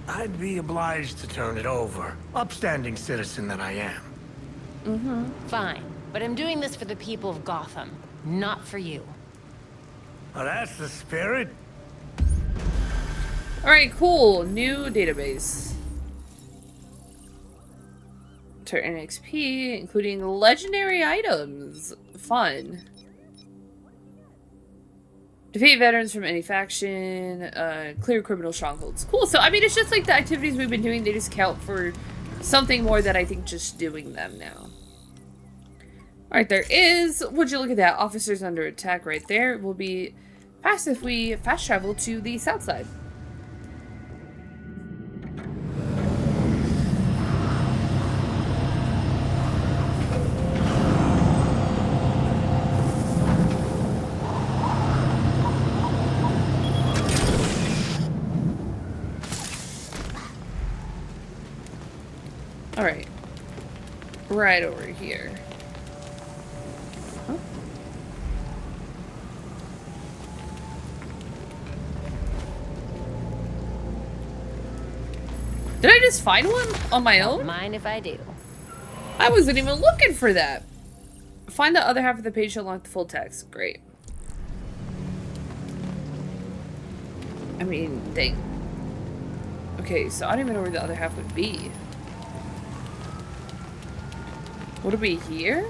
I'd be obliged to turn it over. Upstanding citizen that I am. Fine. But I'm doing this for the people of Gotham, not for you. Well, that's the spirit. Alright, cool. New database. Turn XP, including legendary items. Fun. Defeat veterans from any faction. Clear criminal strongholds. Cool. So, I mean, it's just like the activities we've been doing. They just count for something more than I think just doing them now. Alright, there is. Would you look at that? Officers under attack right there. Will be fast if we fast travel to the south side. Alright. Right over here. Huh? Did I just find one on my own? Don't mind if I do. I wasn't even looking for that. Find the other half of the page to unlock the full text. Great. I mean, dang. Okay, so I don't even know where the other half would be. Would it be here?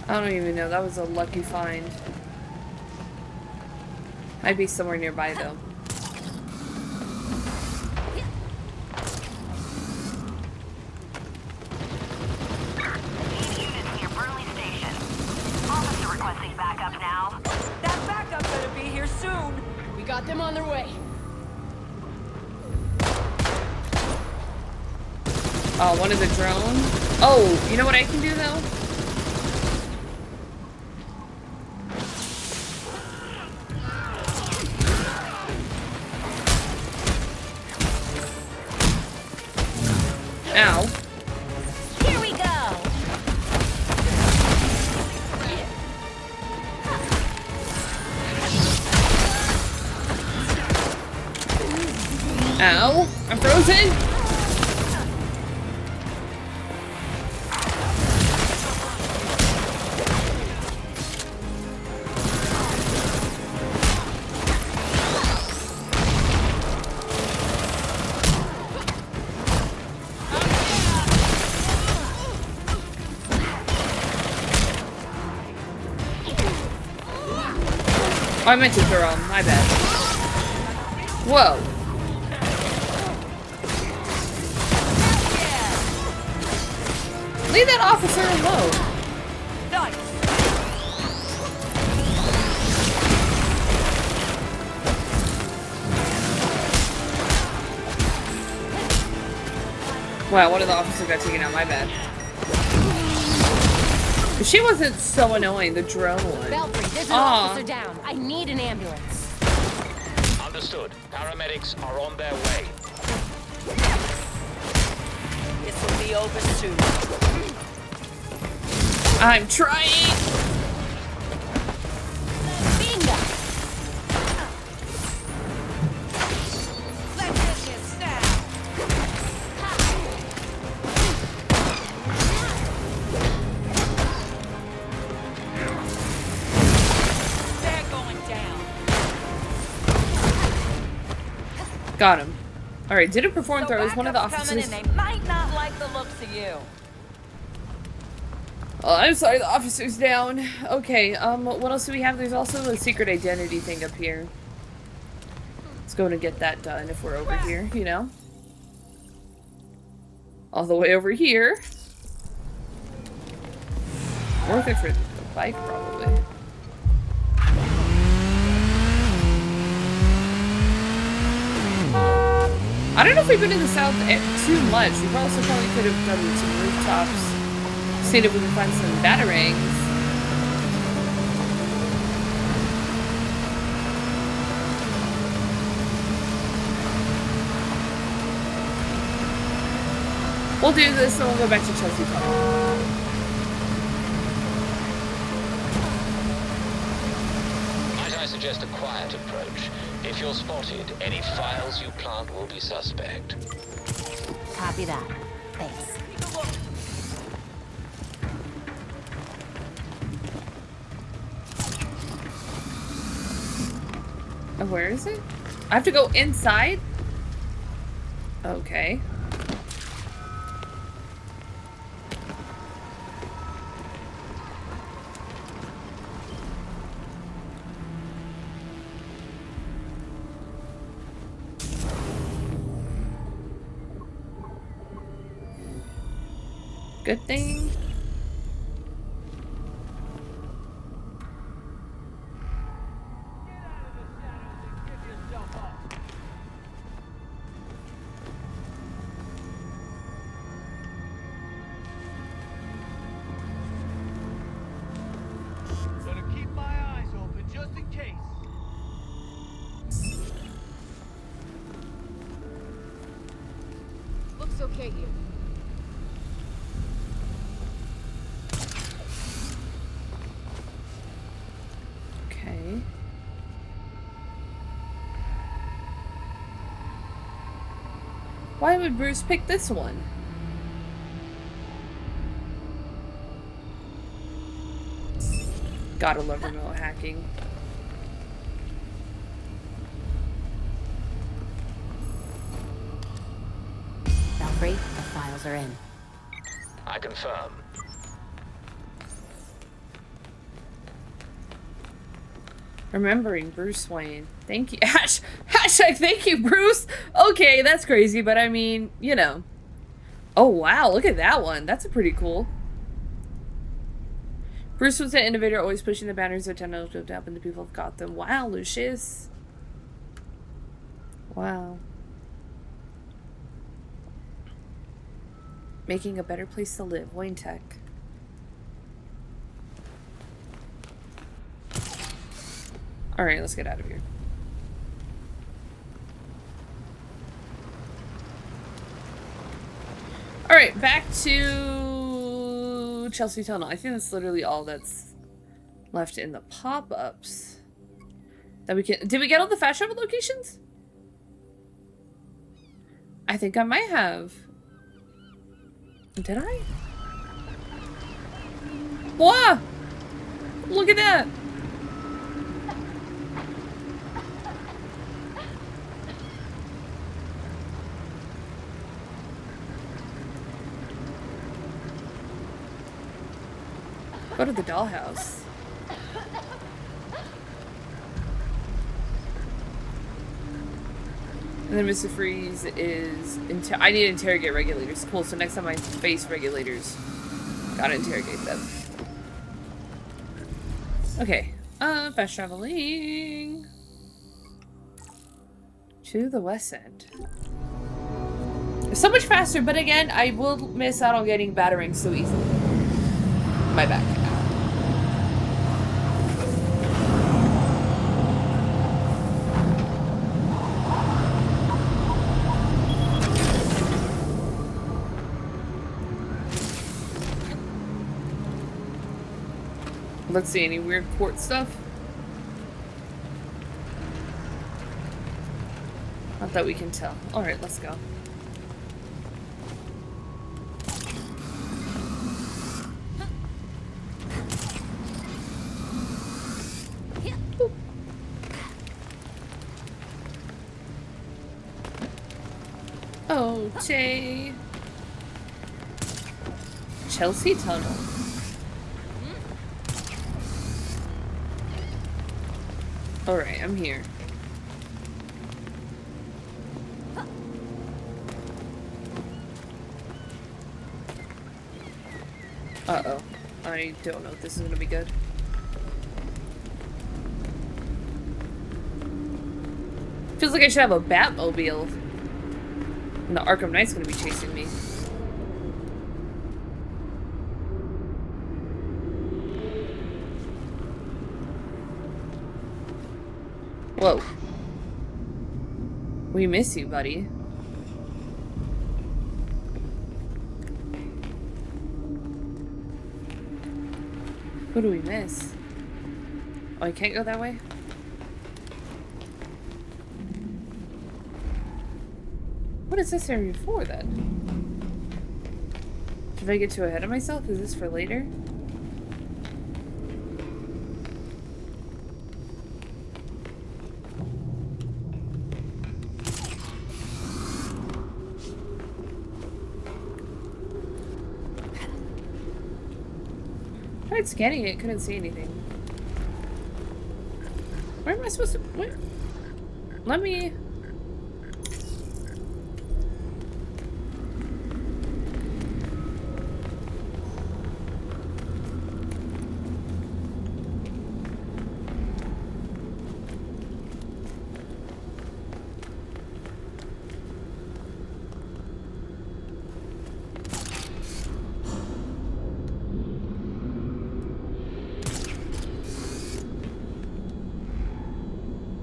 I don't even know. That was a lucky find. Might be somewhere nearby though. Units near Burnley Station. Officer requesting backup now. That backup better be here soon. We got them on their way. Oh, one of the drones? Oh, you know what I can do though? Ow. Here we go. Ow. I'm frozen. Oh, I meant to throw him. My bad. Whoa. Leave that officer alone. Wow, one of the officers got taken out. My bad. She wasn't so annoying, the drone one. Belfry, there's an officer down. I need an ambulance. Understood. Paramedics are on their way. This will be over soon. I'm trying. Bingo. Let's get this now. They're going down. Got him. Alright, didn't perform throws. One of the backup's coming officers. and they might not like the looks of you. Oh, I'm sorry, the officer's down. Okay, what else do we have? There's also a secret identity thing up here. Let's go and get that done if we're over here, you know? All the way over here. Worth it for the bike, probably. I don't know if we've been in the south too much. We also probably could have done some rooftops. Seen if we can find some batarangs. We'll do this and we'll go back to Chelsea Park. Might I suggest a quiet approach? If you're spotted, any files you plant will be suspect. Copy that. Thanks. Oh, where is it? I have to go inside? Okay. Good thing. Gonna keep my eyes open just in case. Looks okay here. Okay. Why would Bruce pick this one? Gotta love remote hacking. Belfry, the files are in. I confirm. Remembering Bruce Wayne. Thank you. Hashtag thank you, Bruce. Okay, that's crazy, but I mean, you know. Oh, wow. Look at that one. That's a pretty cool. Bruce was an innovator, always pushing the boundaries of technology to help the people of Gotham. Wow, Lucius. Wow. Making a better place to live. Wayne Tech. Alright, let's get out of here. Alright, back to Chelsea Tunnel. I think that's literally all that's left in the pop-ups. That we can. Did we get all the fast travel locations? I think I might have. Did I? Wow! Look at that! Go to the dollhouse. And then Mr. Freeze is... I need to interrogate regulators. Cool, so next time I face regulators, gotta interrogate them. Okay. Fast traveling. To the west end. So much faster, but again, I will miss out on getting batarangs so easily. My back. Let's see, any weird port stuff? Not that we can tell. Alright, let's go. Oh, Jay. Chelsea Tunnel. Alright, I'm here. Uh-oh. I don't know if this is gonna be good. Feels like I should have a Batmobile. And the Arkham Knight's gonna be chasing me. Whoa. We miss you, buddy. Who do we miss? Oh, I can't go that way? What is this area for, then? Did I get too ahead of myself? Is this for later? Tried scanning it, couldn't see anything. Where am I supposed to... Where? Let me...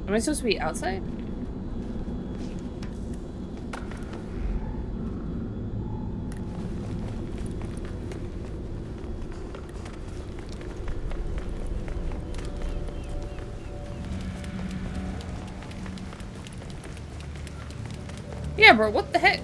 Am I supposed to be outside? Yeah, bro, what the heck?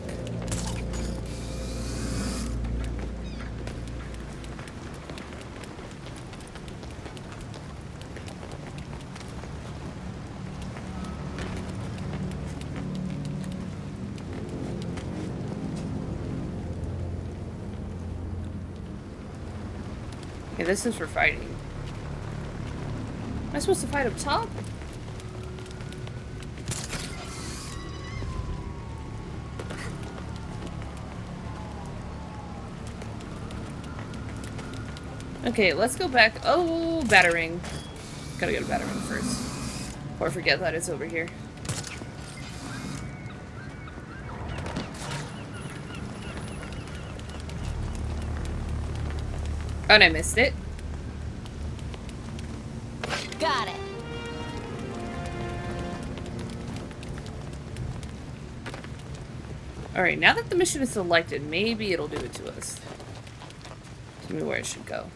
Okay, this is for fighting. Am I supposed to fight up top? Okay, let's go back. Oh, battering. Gotta go to battering first. Or forget that it's over here. Oh, and I missed it. Got it. Alright, now that the mission is selected, maybe it'll do it to us. Tell me where it should go.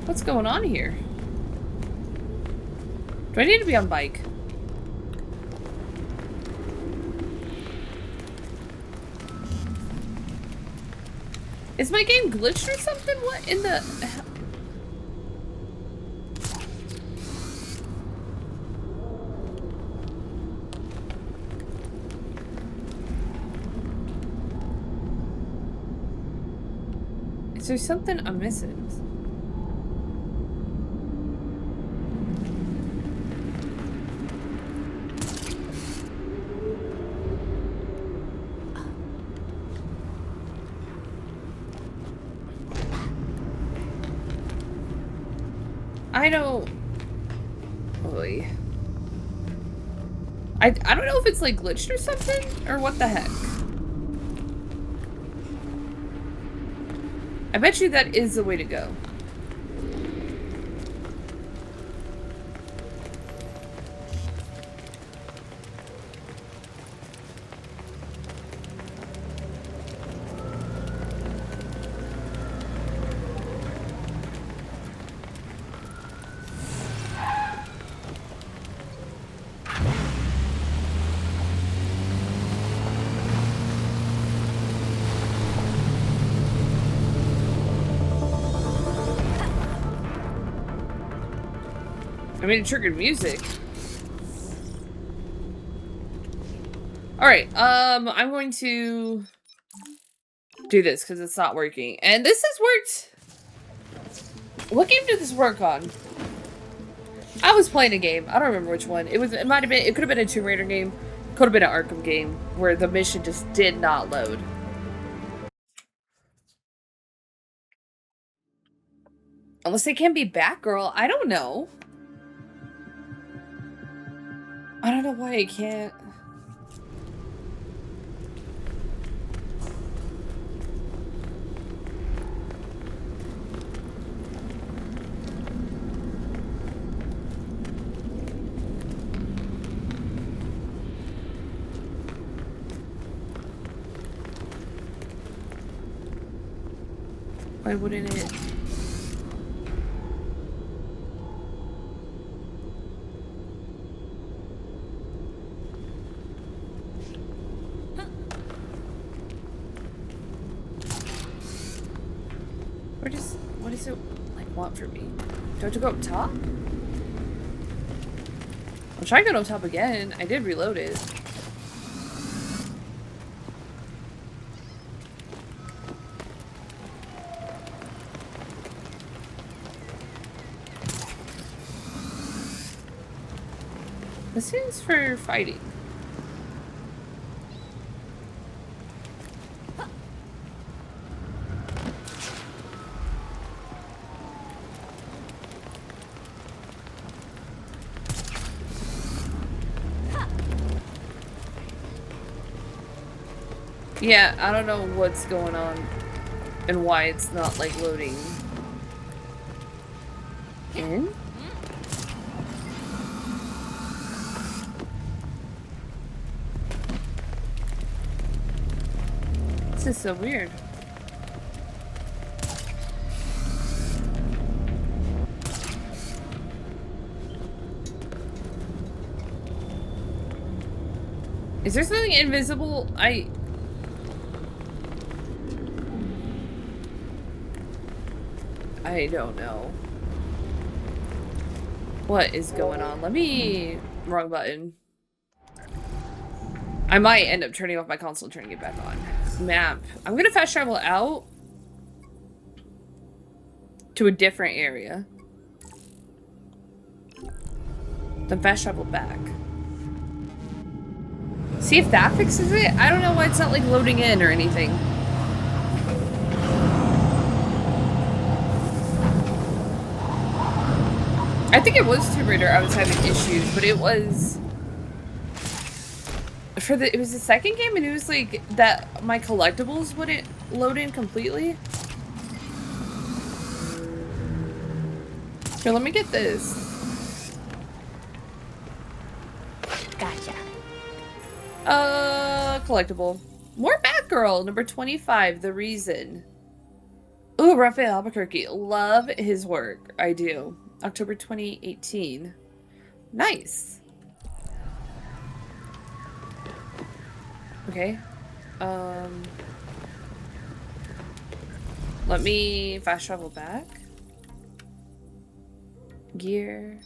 What's going on here? Do I need to be on bike? Is my game glitched or something? What in the hell? Is there something I'm missing? I don't... Oy. I don't know if it's like glitched or something, or what the heck. I bet you that is the way to go. I mean, it triggered music. Alright, I'm going to do this because it's not working. And this has worked. What game did this work on? I was playing a game. I don't remember which one. It might have been, it could have been a Tomb Raider game. Could have been an Arkham game where the mission just did not load. Unless they can be Batgirl. I don't know. I don't know why I can't. Why wouldn't it? What does it like want from me? Do I have to go up top? I'll try to go up top again. I did reload it. This is for fighting. Yeah, I don't know what's going on and why it's not like loading in. This is so weird. Is there something invisible? I don't know. What is going on? Let me... Wrong button. I might end up turning off my console and turning it back on. Map. I'm gonna fast travel out to a different area. Then fast travel back. See if that fixes it? I don't know why it's not like loading in or anything. I think it was Tomb Raider I was having issues, but it was it was the second game and it was like that my collectibles wouldn't load in completely. Here, let me get this. Gotcha. Collectible. More Batgirl, number 25, The Reason. Ooh, Raphael Albuquerque. Love his work. I do. October 2018. Nice. Okay. Let me fast travel back. Gear.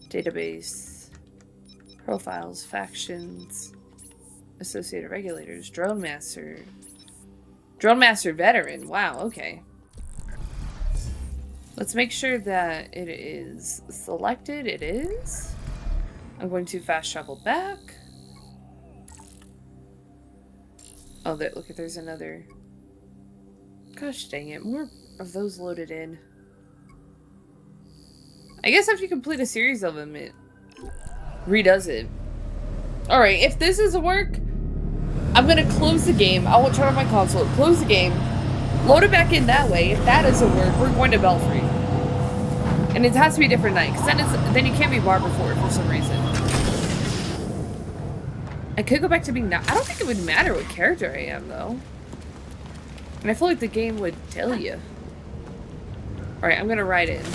Database. Profiles. Factions. Associated regulators. Drone Master. Drone Master Veteran. Wow, okay. Let's make sure that it is selected. It is. I'm going to fast travel back. Oh, there, look, there's another. Gosh dang it. More of those loaded in. I guess after you complete a series of them, it redoes it. Alright, if this doesn't work, I'm gonna close the game. I won't turn on my console. Close the game. Load it back in that way. If that doesn't work, we're going to Belfry. And it has to be a different night, because then you can't be Barbara for some reason. I could go back to being I don't think it would matter what character I am, though. And I feel like the game would tell you. Alright, I'm gonna ride in.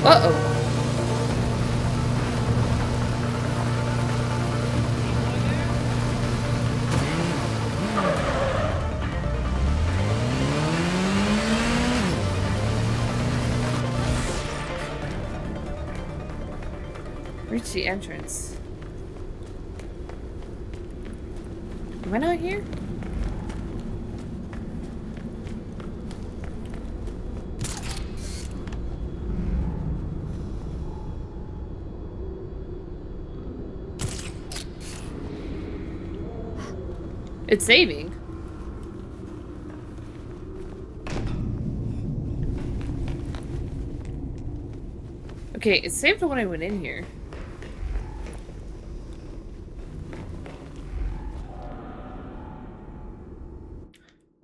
Uh-oh. Reach the entrance. Am I not here? It's saving. Okay, it saved when I went in here.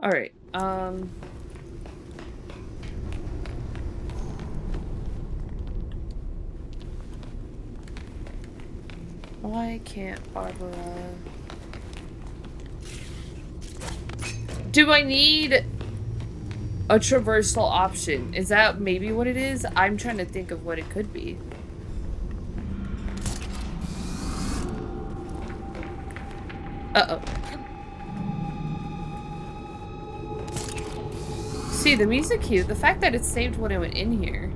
Alright, why can't Barbara... Do I need a traversal option? Is that maybe what it is? I'm trying to think of what it could be. Uh-oh. See, the music cue, the fact that it's saved when I went in here.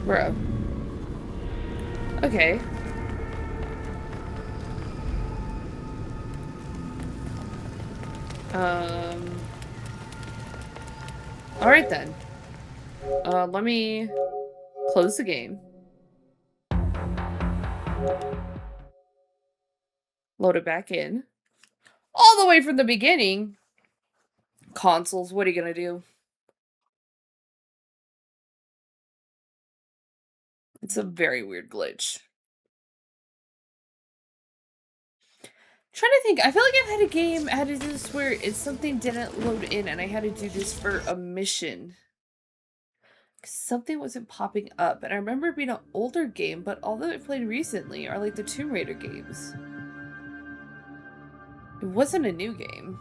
Bro. Okay. Alright then. Let me close the game. Load it back in. All the way from the beginning. Consoles, what are you gonna do? It's a very weird glitch. Trying to think, I feel like I've had a game, I had to do this where something didn't load in and I had to do this for a mission. Something wasn't popping up, and I remember it being an older game, but all that I played recently are like the Tomb Raider games. It wasn't a new game.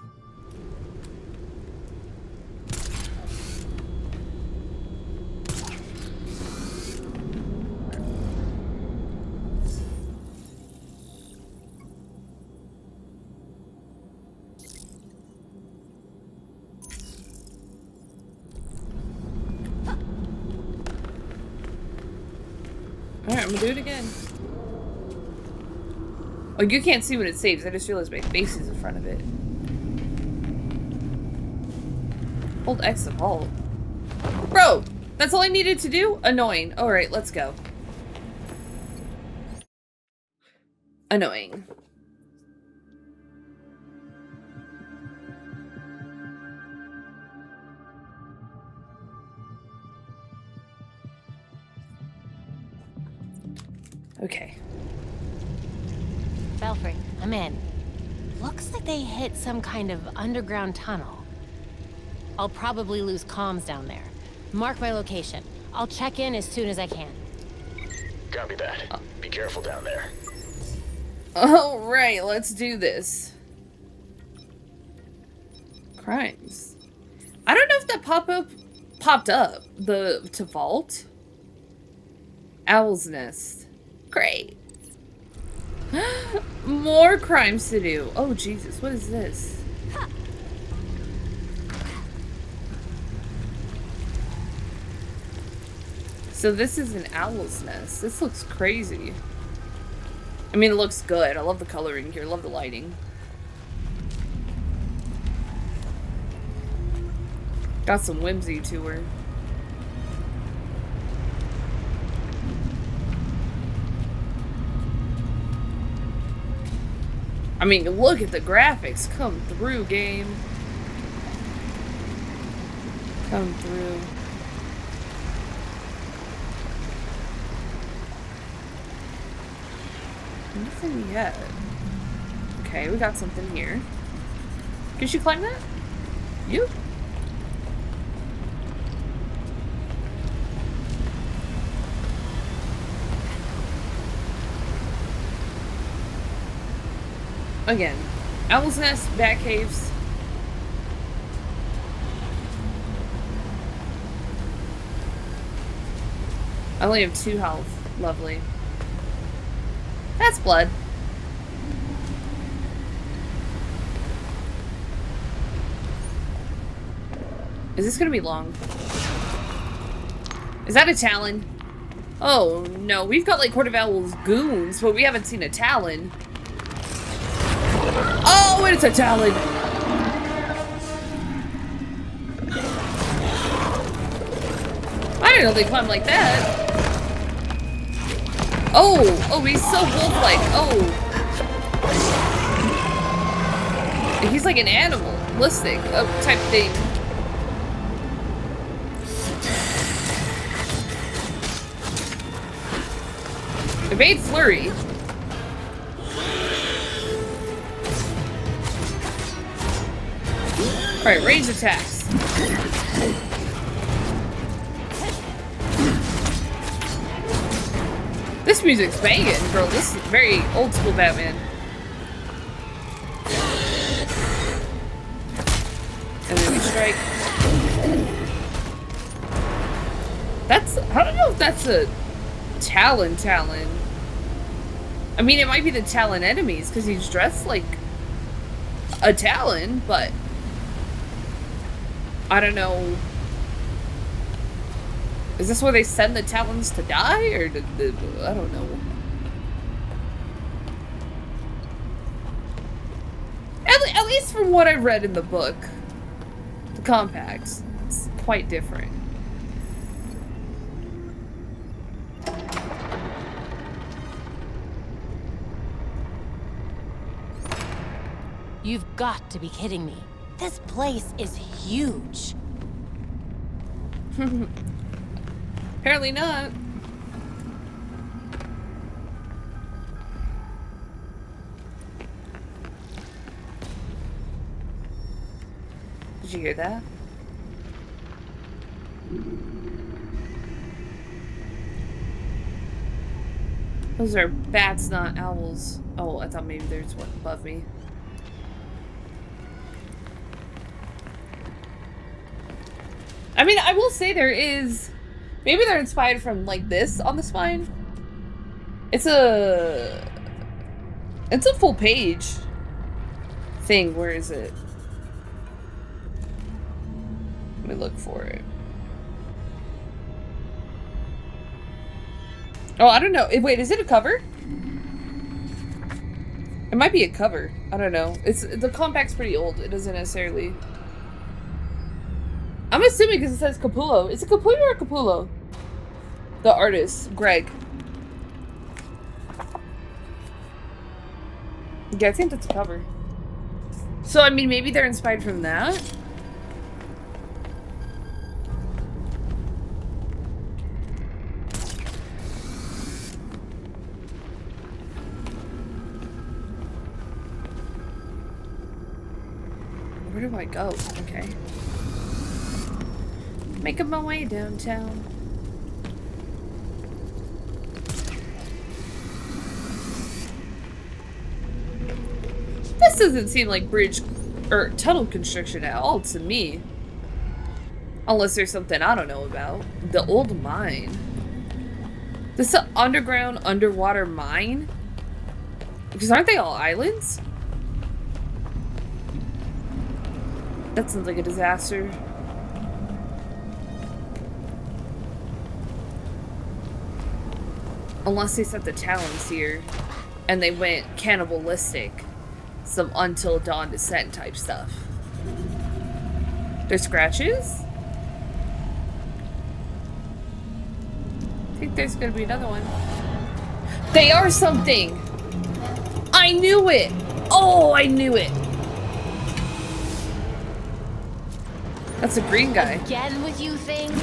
Alright, I'm gonna do it again. Oh, you can't see when it saves. I just realized my face is in front of it. Hold X to vault. Bro! That's all I needed to do? Annoying. Alright, let's go. Annoying. Okay. Belfry, I'm in. Looks like they hit some kind of underground tunnel. I'll probably lose comms down there. Mark my location. I'll check in as soon as I can. Copy that. Be careful down there. Alright, let's do this. Crimes. I don't know if that popped up to vault. Owl's Nest. Great. More crimes to do. Oh Jesus, what is this? So this is an owl's nest. This looks crazy. I mean, it looks good. I love the coloring here. I love the lighting. Got some whimsy to her. I mean, look at the graphics come through, game. Come through. Nothing yet. Okay, we got something here. Can she climb that? You? Again, Owl's Nest, Bat Caves. I only have 2 health. Lovely. That's blood. Is this gonna be long? Is that a Talon? Oh no, we've got like Court of Owl's goons, but we haven't seen a Talon. Oh, it's a Talon! I didn't know they climb like that. Oh, he's so wolf-like. Oh. He's like an animalistic type thing. Evade flurry. Alright, range attacks. This music's banging, bro. This is very old school Batman. And then we strike. That's, I don't know if that's a Talon. I mean, it might be the Talon enemies, because he's dressed like a Talon, but I don't know. Is this where they send the Talons to die, or I don't know. At least from what I read in the book, the compacts, it's quite different. You've got to be kidding me. This place is huge. Apparently not. Did you hear that? Those are bats, not owls. Oh, I thought maybe there's one above me. I mean, I will say there is... Maybe they're inspired from, like, this on the spine. It's a full page thing. Where is it? Let me look for it. Oh, I don't know. Wait, is it a cover? It might be a cover. I don't know. The compact's pretty old. It doesn't necessarily... I'm assuming because it says Capullo. Is it Capullo or Capullo? The artist, Greg. Yeah, I think that's a cover. So, I mean, maybe they're inspired from that? Where do I go? Okay. Making my way downtown. This doesn't seem like bridge or tunnel construction at all to me. Unless there's something I don't know about. The old mine. This is an underground, underwater mine? Because aren't they all islands? That sounds like a disaster. Unless they set the Talons here and they went cannibalistic. Some Until Dawn Descent type stuff. There's scratches? I think there's gonna be another one. They are something! I knew it! Oh, I knew it! That's a green guy. Again with you things?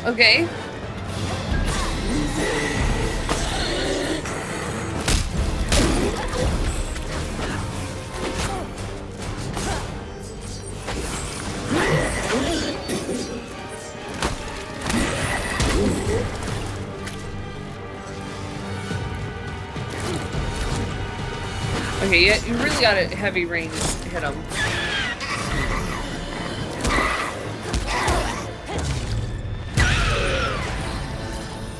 Okay. Okay, yeah, you really got a heavy range to hit him.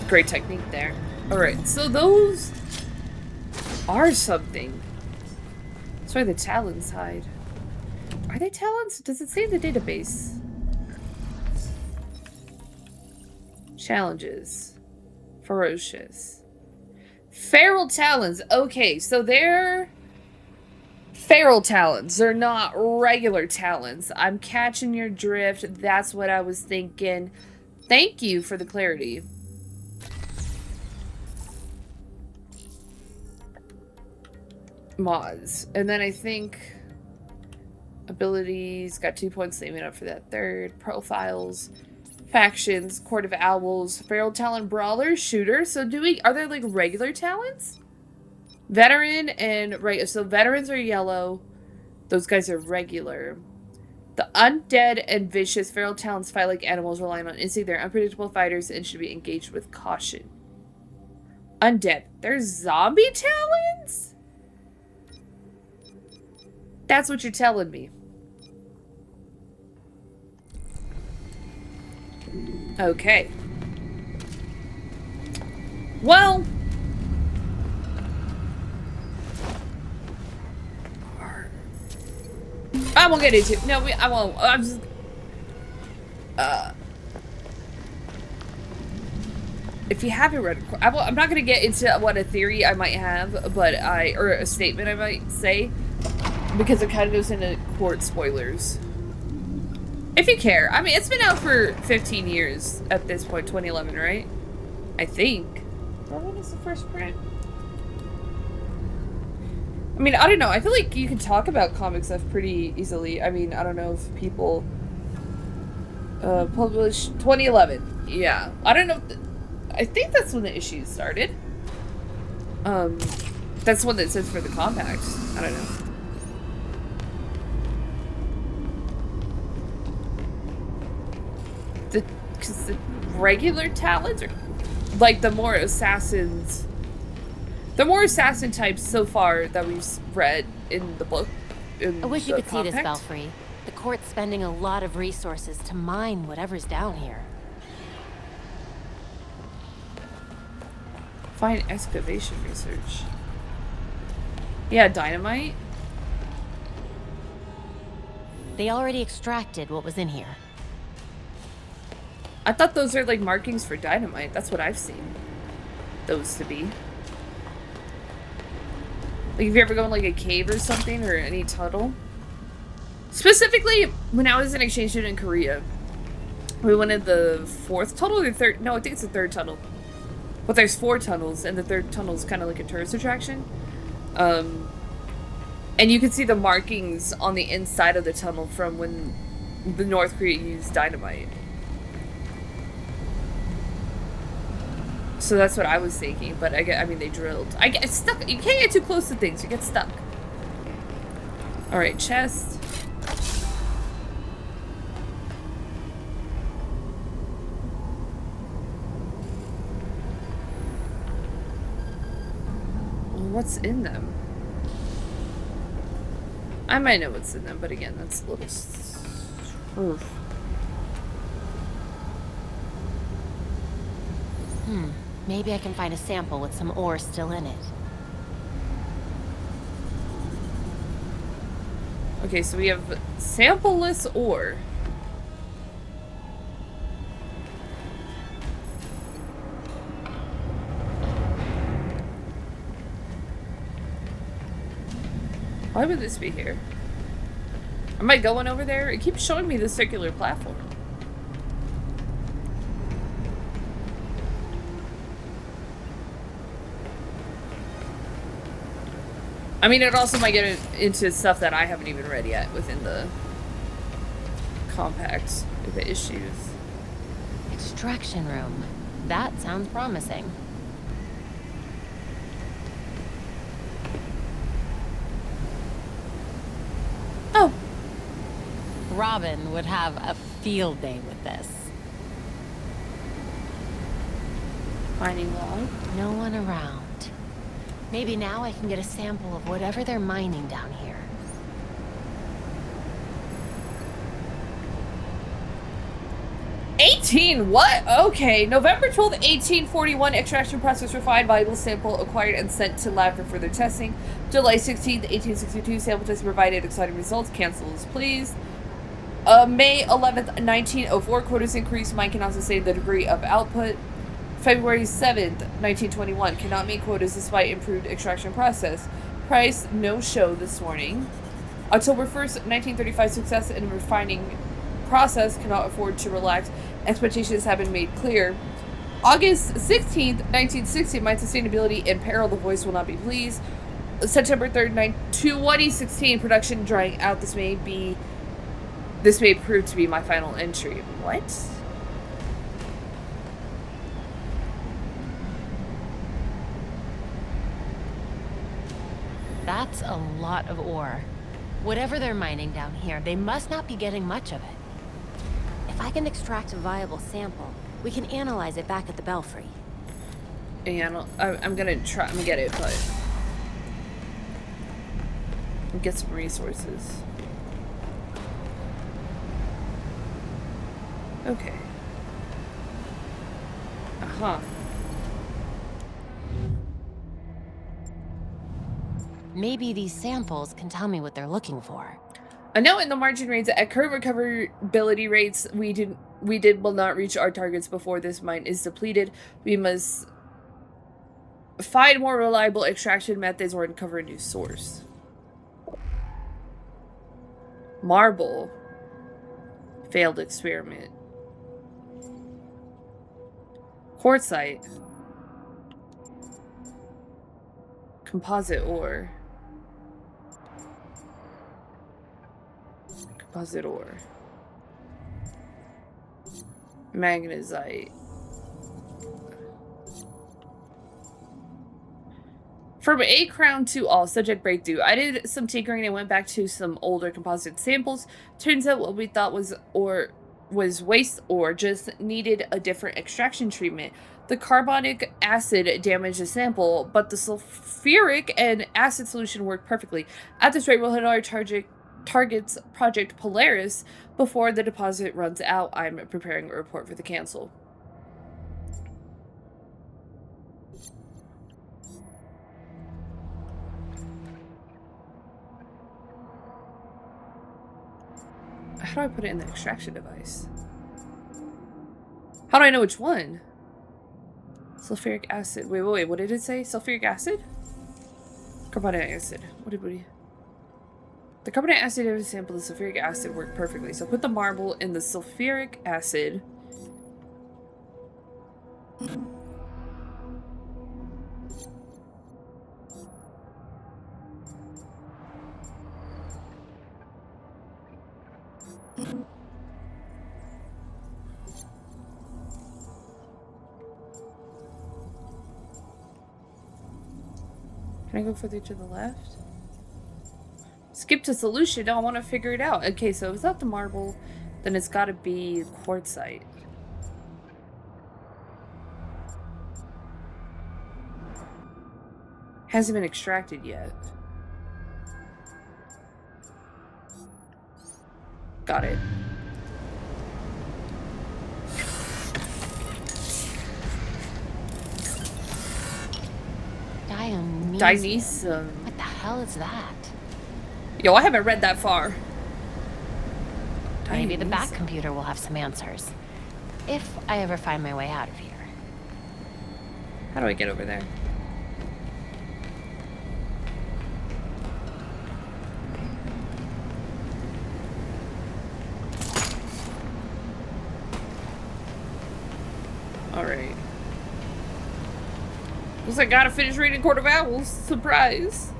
Great technique there. Alright, so those are something. That's where the Talons hide. Are they Talons? Does it say in the database? Challenges. Ferocious. Feral Talons. Okay, so they're feral Talons. They're not regular Talons. I'm catching your drift. That's what I was thinking. Thank you for the clarity. Mods. And then I think abilities, got 2 points, leaving up for that third. Profiles, factions, Court of Owls, Feral Talon Brawler, Shooter. So are there like regular Talons? Veteran and right, so veterans are yellow. Those guys are regular. The undead and vicious feral Talons fight like animals, relying on instinct. They're unpredictable fighters and should be engaged with caution. Undead. They're zombie Talons? That's what you're telling me. Okay. Well. I won't get into it. No, I won't. I'm just... if you haven't read, I'm not going to get into what a theory I might have, but or a statement I might say, because it kind of goes into court spoilers. If you care. I mean, it's been out for 15 years at this point, 2011, right? I think. Or when is the first print? I mean, I don't know. I feel like you can talk about comic stuff pretty easily. I mean, I don't know if people published 2011. Yeah. I don't know. I think that's when the issues started. That's one that says for the compact. I don't know. Because the regular Talons are like the more assassin types so far that we've read in the book. I wish you could see this, Belfry. The court's spending a lot of resources to mine whatever's down here. Find excavation research. Yeah, dynamite. They already extracted what was in here. I thought those are like markings for dynamite. That's what I've seen those to be. Like, if you ever go in like a cave or something, or any tunnel. Specifically, when I was an exchange student in Korea, we went in the fourth tunnel or third. No, I think it's the third tunnel. But there's 4 tunnels, and the third tunnel is kind of like a tourist attraction. And you can see the markings on the inside of the tunnel from when the North Korea used dynamite. So that's what I was thinking, but I mean, they drilled. I get stuck. You can't get too close to things. You get stuck. All right, chest. What's in them? I might know what's in them, but again, that's a little... Oof. Maybe I can find a sample with some ore still in it. Okay, so we have sampleless ore. Why would this be here? Am I going over there? It keeps showing me the circular platform. I mean, it also might get into stuff that I haven't even read yet within the compacts, the issues. Extraction room. That sounds promising. Oh. Robin would have a field day with this. Mining log. No one around. Maybe now I can get a sample of whatever they're mining down here. What? Okay. November 12th, 1841. Extraction process refined. Valuable sample acquired and sent to lab for further testing. July 16th, 1862. Sample testing provided exciting results. Cancels, please. May 11th, 1904. Quotas increased. Mine can also say the degree of output. February 7th, 1921. Cannot meet quotas despite improved extraction process. Price, no show this morning. October 1st, 1935. Success in refining process. Cannot afford to relax. Expectations have been made clear. August 16th, 1960. My sustainability in peril. The voice will not be pleased. September 3rd, 2016. Production drying out. This may prove to be my final entry. What? That's a lot of ore. Whatever they're mining down here, they must not be getting much of it. If I can extract a viable sample, we can analyze it back at the Belfry. Yeah, I'm gonna try. I'm gonna get it, but get some resources. Okay. Uh-huh. Maybe these samples can tell me what they're looking for. A note in the margin reads, at current recoverability rates, we do will not reach our targets before this mine is depleted. We must find more reliable extraction methods or uncover a new source. Marble. Failed experiment. Quartzite. Composite ore. Composite ore. Magnesite. From a crown to all, subject breakthrough. I did some tinkering and went back to some older composite samples. Turns out what we thought was waste ore just needed a different extraction treatment. The carbonic acid damaged the sample, but the sulfuric and acid solution worked perfectly. At this rate, we'll hit our targets Project Polaris before the deposit runs out. I'm preparing a report for the council. How do I put it in the extraction device? How do I know which one? Sulfuric acid. Wait, what did it say? Sulfuric acid? Carbonic acid. What did we... The carbonic acid in the sample, the sulfuric acid worked perfectly. So put the marble in the sulfuric acid. Can I go further to the left? Skip to solution. No, I want to figure it out. Okay, so if it's not the marble, then it's got to be quartzite. Hasn't been extracted yet. Got it. Dionysium. What the hell is that? Yo, I haven't read that far. Maybe the back computer will have some answers. If I ever find my way out of here. How do I get over there? Alright. Looks like I gotta finish reading Court of Owls. Surprise.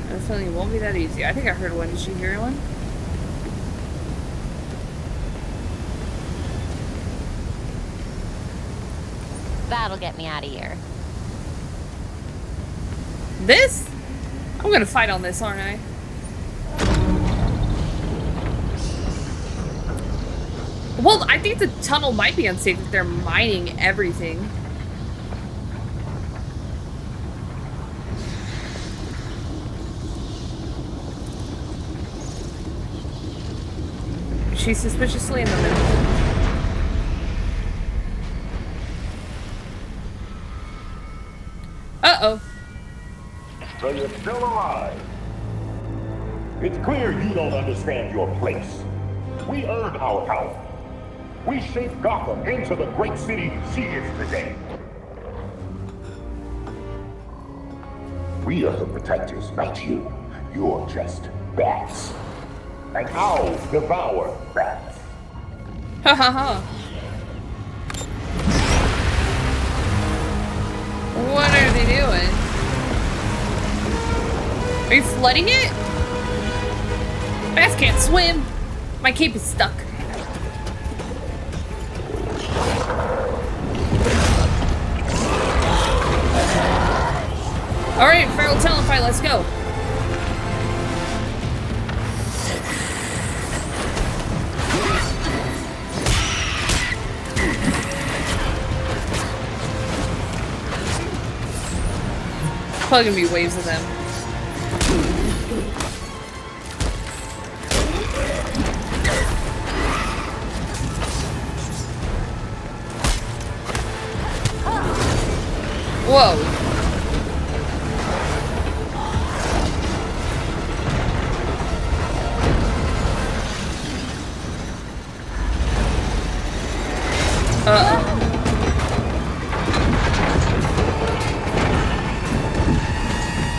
I have a feeling it won't be that easy. I think I heard one. Did you hear one? That'll get me out of here. This? I'm gonna fight on this, aren't I? Well, I think the tunnel might be unsafe if they're mining everything. She's suspiciously in the middle. Uh-oh. So you're still alive. It's clear you don't understand your place. We earned our power. We shaped Gotham into the great city she is today. We are the protectors, not you. You're just bats. And owls devour bats. Ha ha ha. What are they doing? Are you flooding it? Bats can't swim. My cape is stuck. Alright, Feral Talon fight, let's go. Probably gonna be waves of them. Whoa.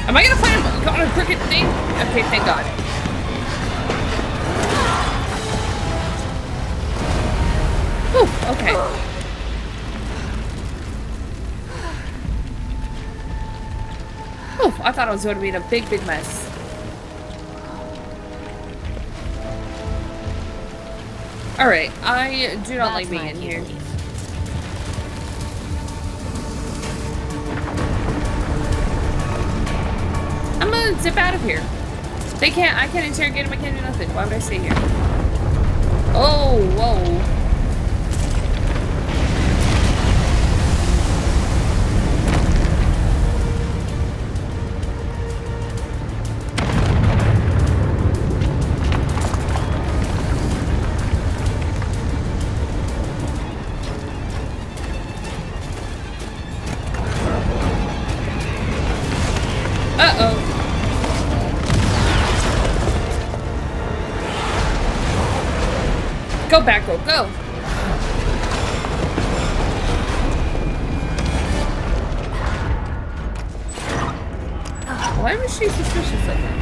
Am I gonna fight him on a crooked thing? Okay, thank God. Whew, okay. Whew, I thought I was going to be in a big, big mess. Alright, I do not like being in here. I'm gonna zip out of here. I can't interrogate him, I can't do nothing. Why would I stay here? Oh, whoa. Uh-oh. Go back, go. Why was she suspicious of him?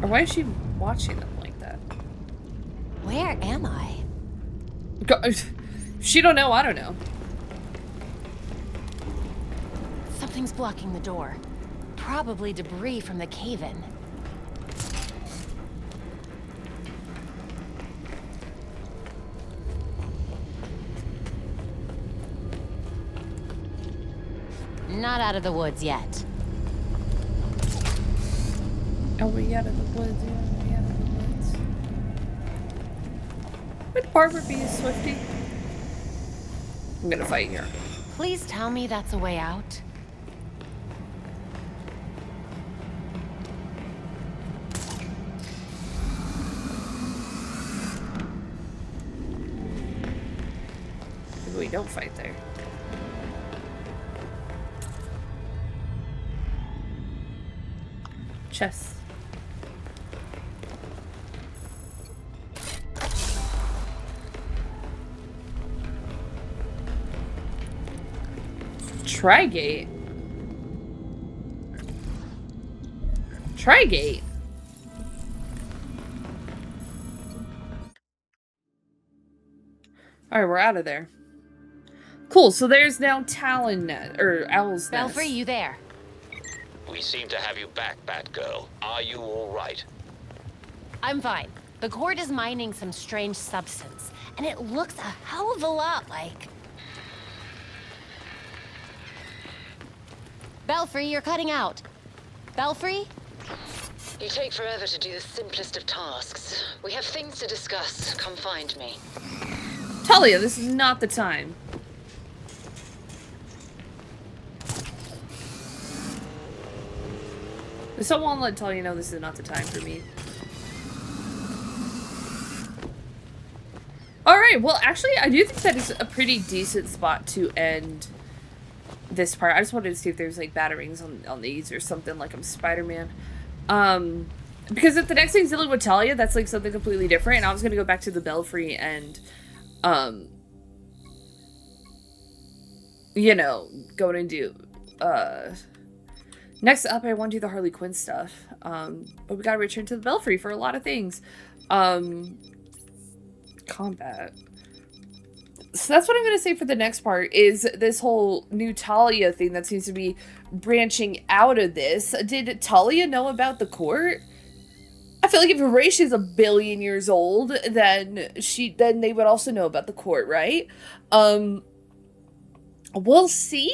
Or why is she watching them like that? Where am I? She don't know, I don't know. Something's blocking the door. Probably debris from the cave-in. Not out of the woods yet. Are we out of the woods? Yeah, are we out of the woods? Would Barbara be a Swiftie? I'm gonna fight here. Please tell me that's a way out. Maybe we don't fight there. Chest. Trigate. Trigate. All right, we're out of there. Cool. So there's now Talon or Owl's Nest. Belfry, you there? We seem to have you back, Batgirl. Are you all right? I'm fine. The court is mining some strange substance, and it looks a hell of a lot like... Belfry, you're cutting out. Belfry? You take forever to do the simplest of tasks. We have things to discuss. Come find me. Talia, this is not the time. If someone let Talia know this is not the time for me. Alright, well actually I do think that is a pretty decent spot to end this part. I just wanted to see if there's like batterings on these or something like I'm Spider-Man. Because if the next thing's dealing with Talia, that's like something completely different. And I was gonna go back to the Belfry and you know, go and do next up I want to do the Harley Quinn stuff. But we gotta return to the Belfry for a lot of things. Combat. So that's what I'm going to say for the next part is this whole new Talia thing that seems to be branching out of this. Did Talia know about the court? I feel like if Horatio's 1 billion years old, then they would also know about the court, right? We'll see?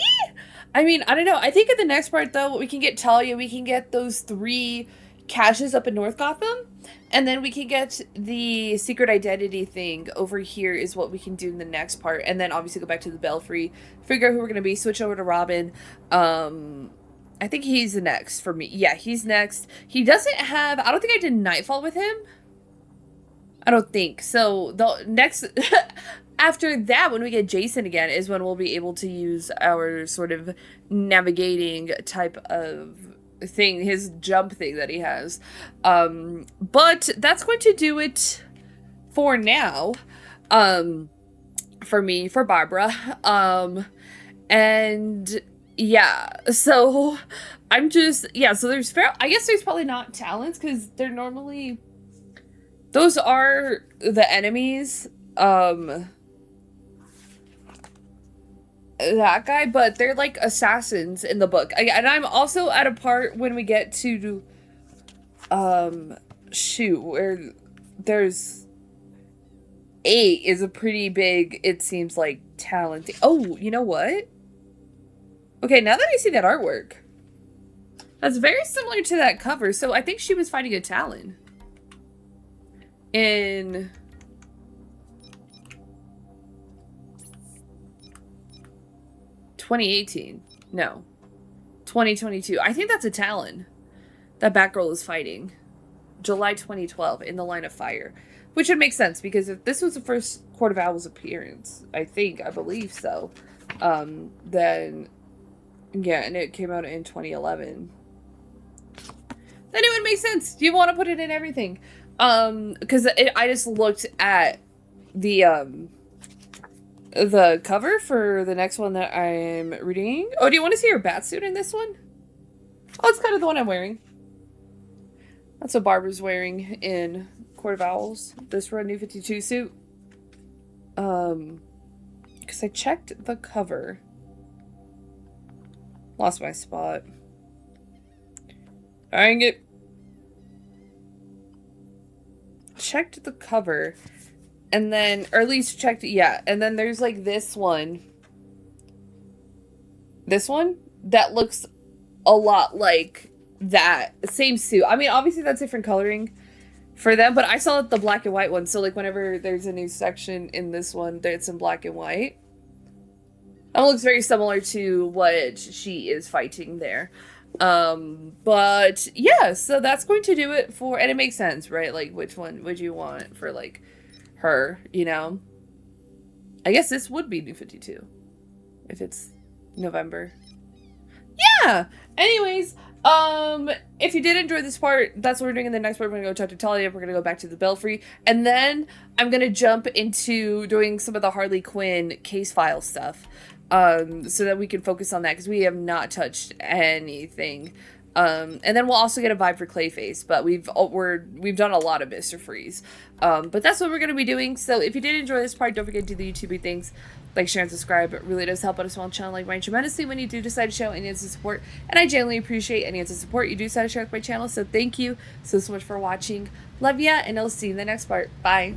I mean, I don't know. I think in the next part, though, we can get Talia, we can get those 3 caches up in North Gotham, and then we can get the secret identity thing over here is what we can do in the next part, and then obviously go back to the Belfry, figure out who we're going to be, switch over to Robin. I think he's the next for me. Yeah, he's next. He doesn't have, I don't think I did Nightfall with him. I don't think. So the next, after that, when we get Jason again, is when we'll be able to use our sort of navigating type of thing, his jump thing that he has. But that's going to do it for now. For me, for Barbara. And Yeah, so I'm just, yeah, so there's I guess there's probably not Talons because they're normally, those are the enemies, that guy, but they're like assassins in the book. And I'm also at a part when we get to, shoot, where there's 8 is a pretty big, it seems like, Talon thing. Oh, you know what? Okay, now that I see that artwork, that's very similar to that cover. So I think she was fighting a Talon in (2018). No, 2022. I think that's a Talon that Batgirl is fighting. July 2012 in the Line of Fire, which would make sense because if this was the first Court of Owls appearance, I believe so, then yeah, and it came out in 2011. Then it would make sense. You want to put it in everything. Because I just looked at the cover for the next one that I'm reading. Oh, do you want to see her batsuit in this one? Oh, it's kind of the one I'm wearing. That's what Barbara's wearing in Court of Owls. This Red New 52 suit. Because I checked the cover. Lost my spot. Dang it. Checked the cover. And then, or at least checked, yeah. And then there's like this one. This one that looks a lot like that. Same suit. I mean, obviously that's different coloring for them, but I saw the black and white one. So like whenever there's a new section in this one, it's in black and white. It looks very similar to what she is fighting there. But yeah, so that's going to do it for, and it makes sense, right? Like, which one would you want for like her, you know? I guess this would be New 52 if it's November. Yeah. Anyways, if you did enjoy this part, that's what we're doing in the next part. We're gonna go talk to Talia. We're gonna go back to the Belfry, and then I'm gonna jump into doing some of the Harley Quinn case file stuff, so that we can focus on that because we have not touched anything. And then we'll also get a vibe for Clayface, but we've done a lot of Mr. Freeze. But that's what we're gonna be doing. So if you did enjoy this part, don't forget to do the YouTubey things. Like, share, and subscribe. It really does help out a small channel like mine tremendously when you do decide to show any support. And I genuinely appreciate any support you do decide to share with my channel. So thank you so much for watching. Love ya, and I'll see you in the next part. Bye.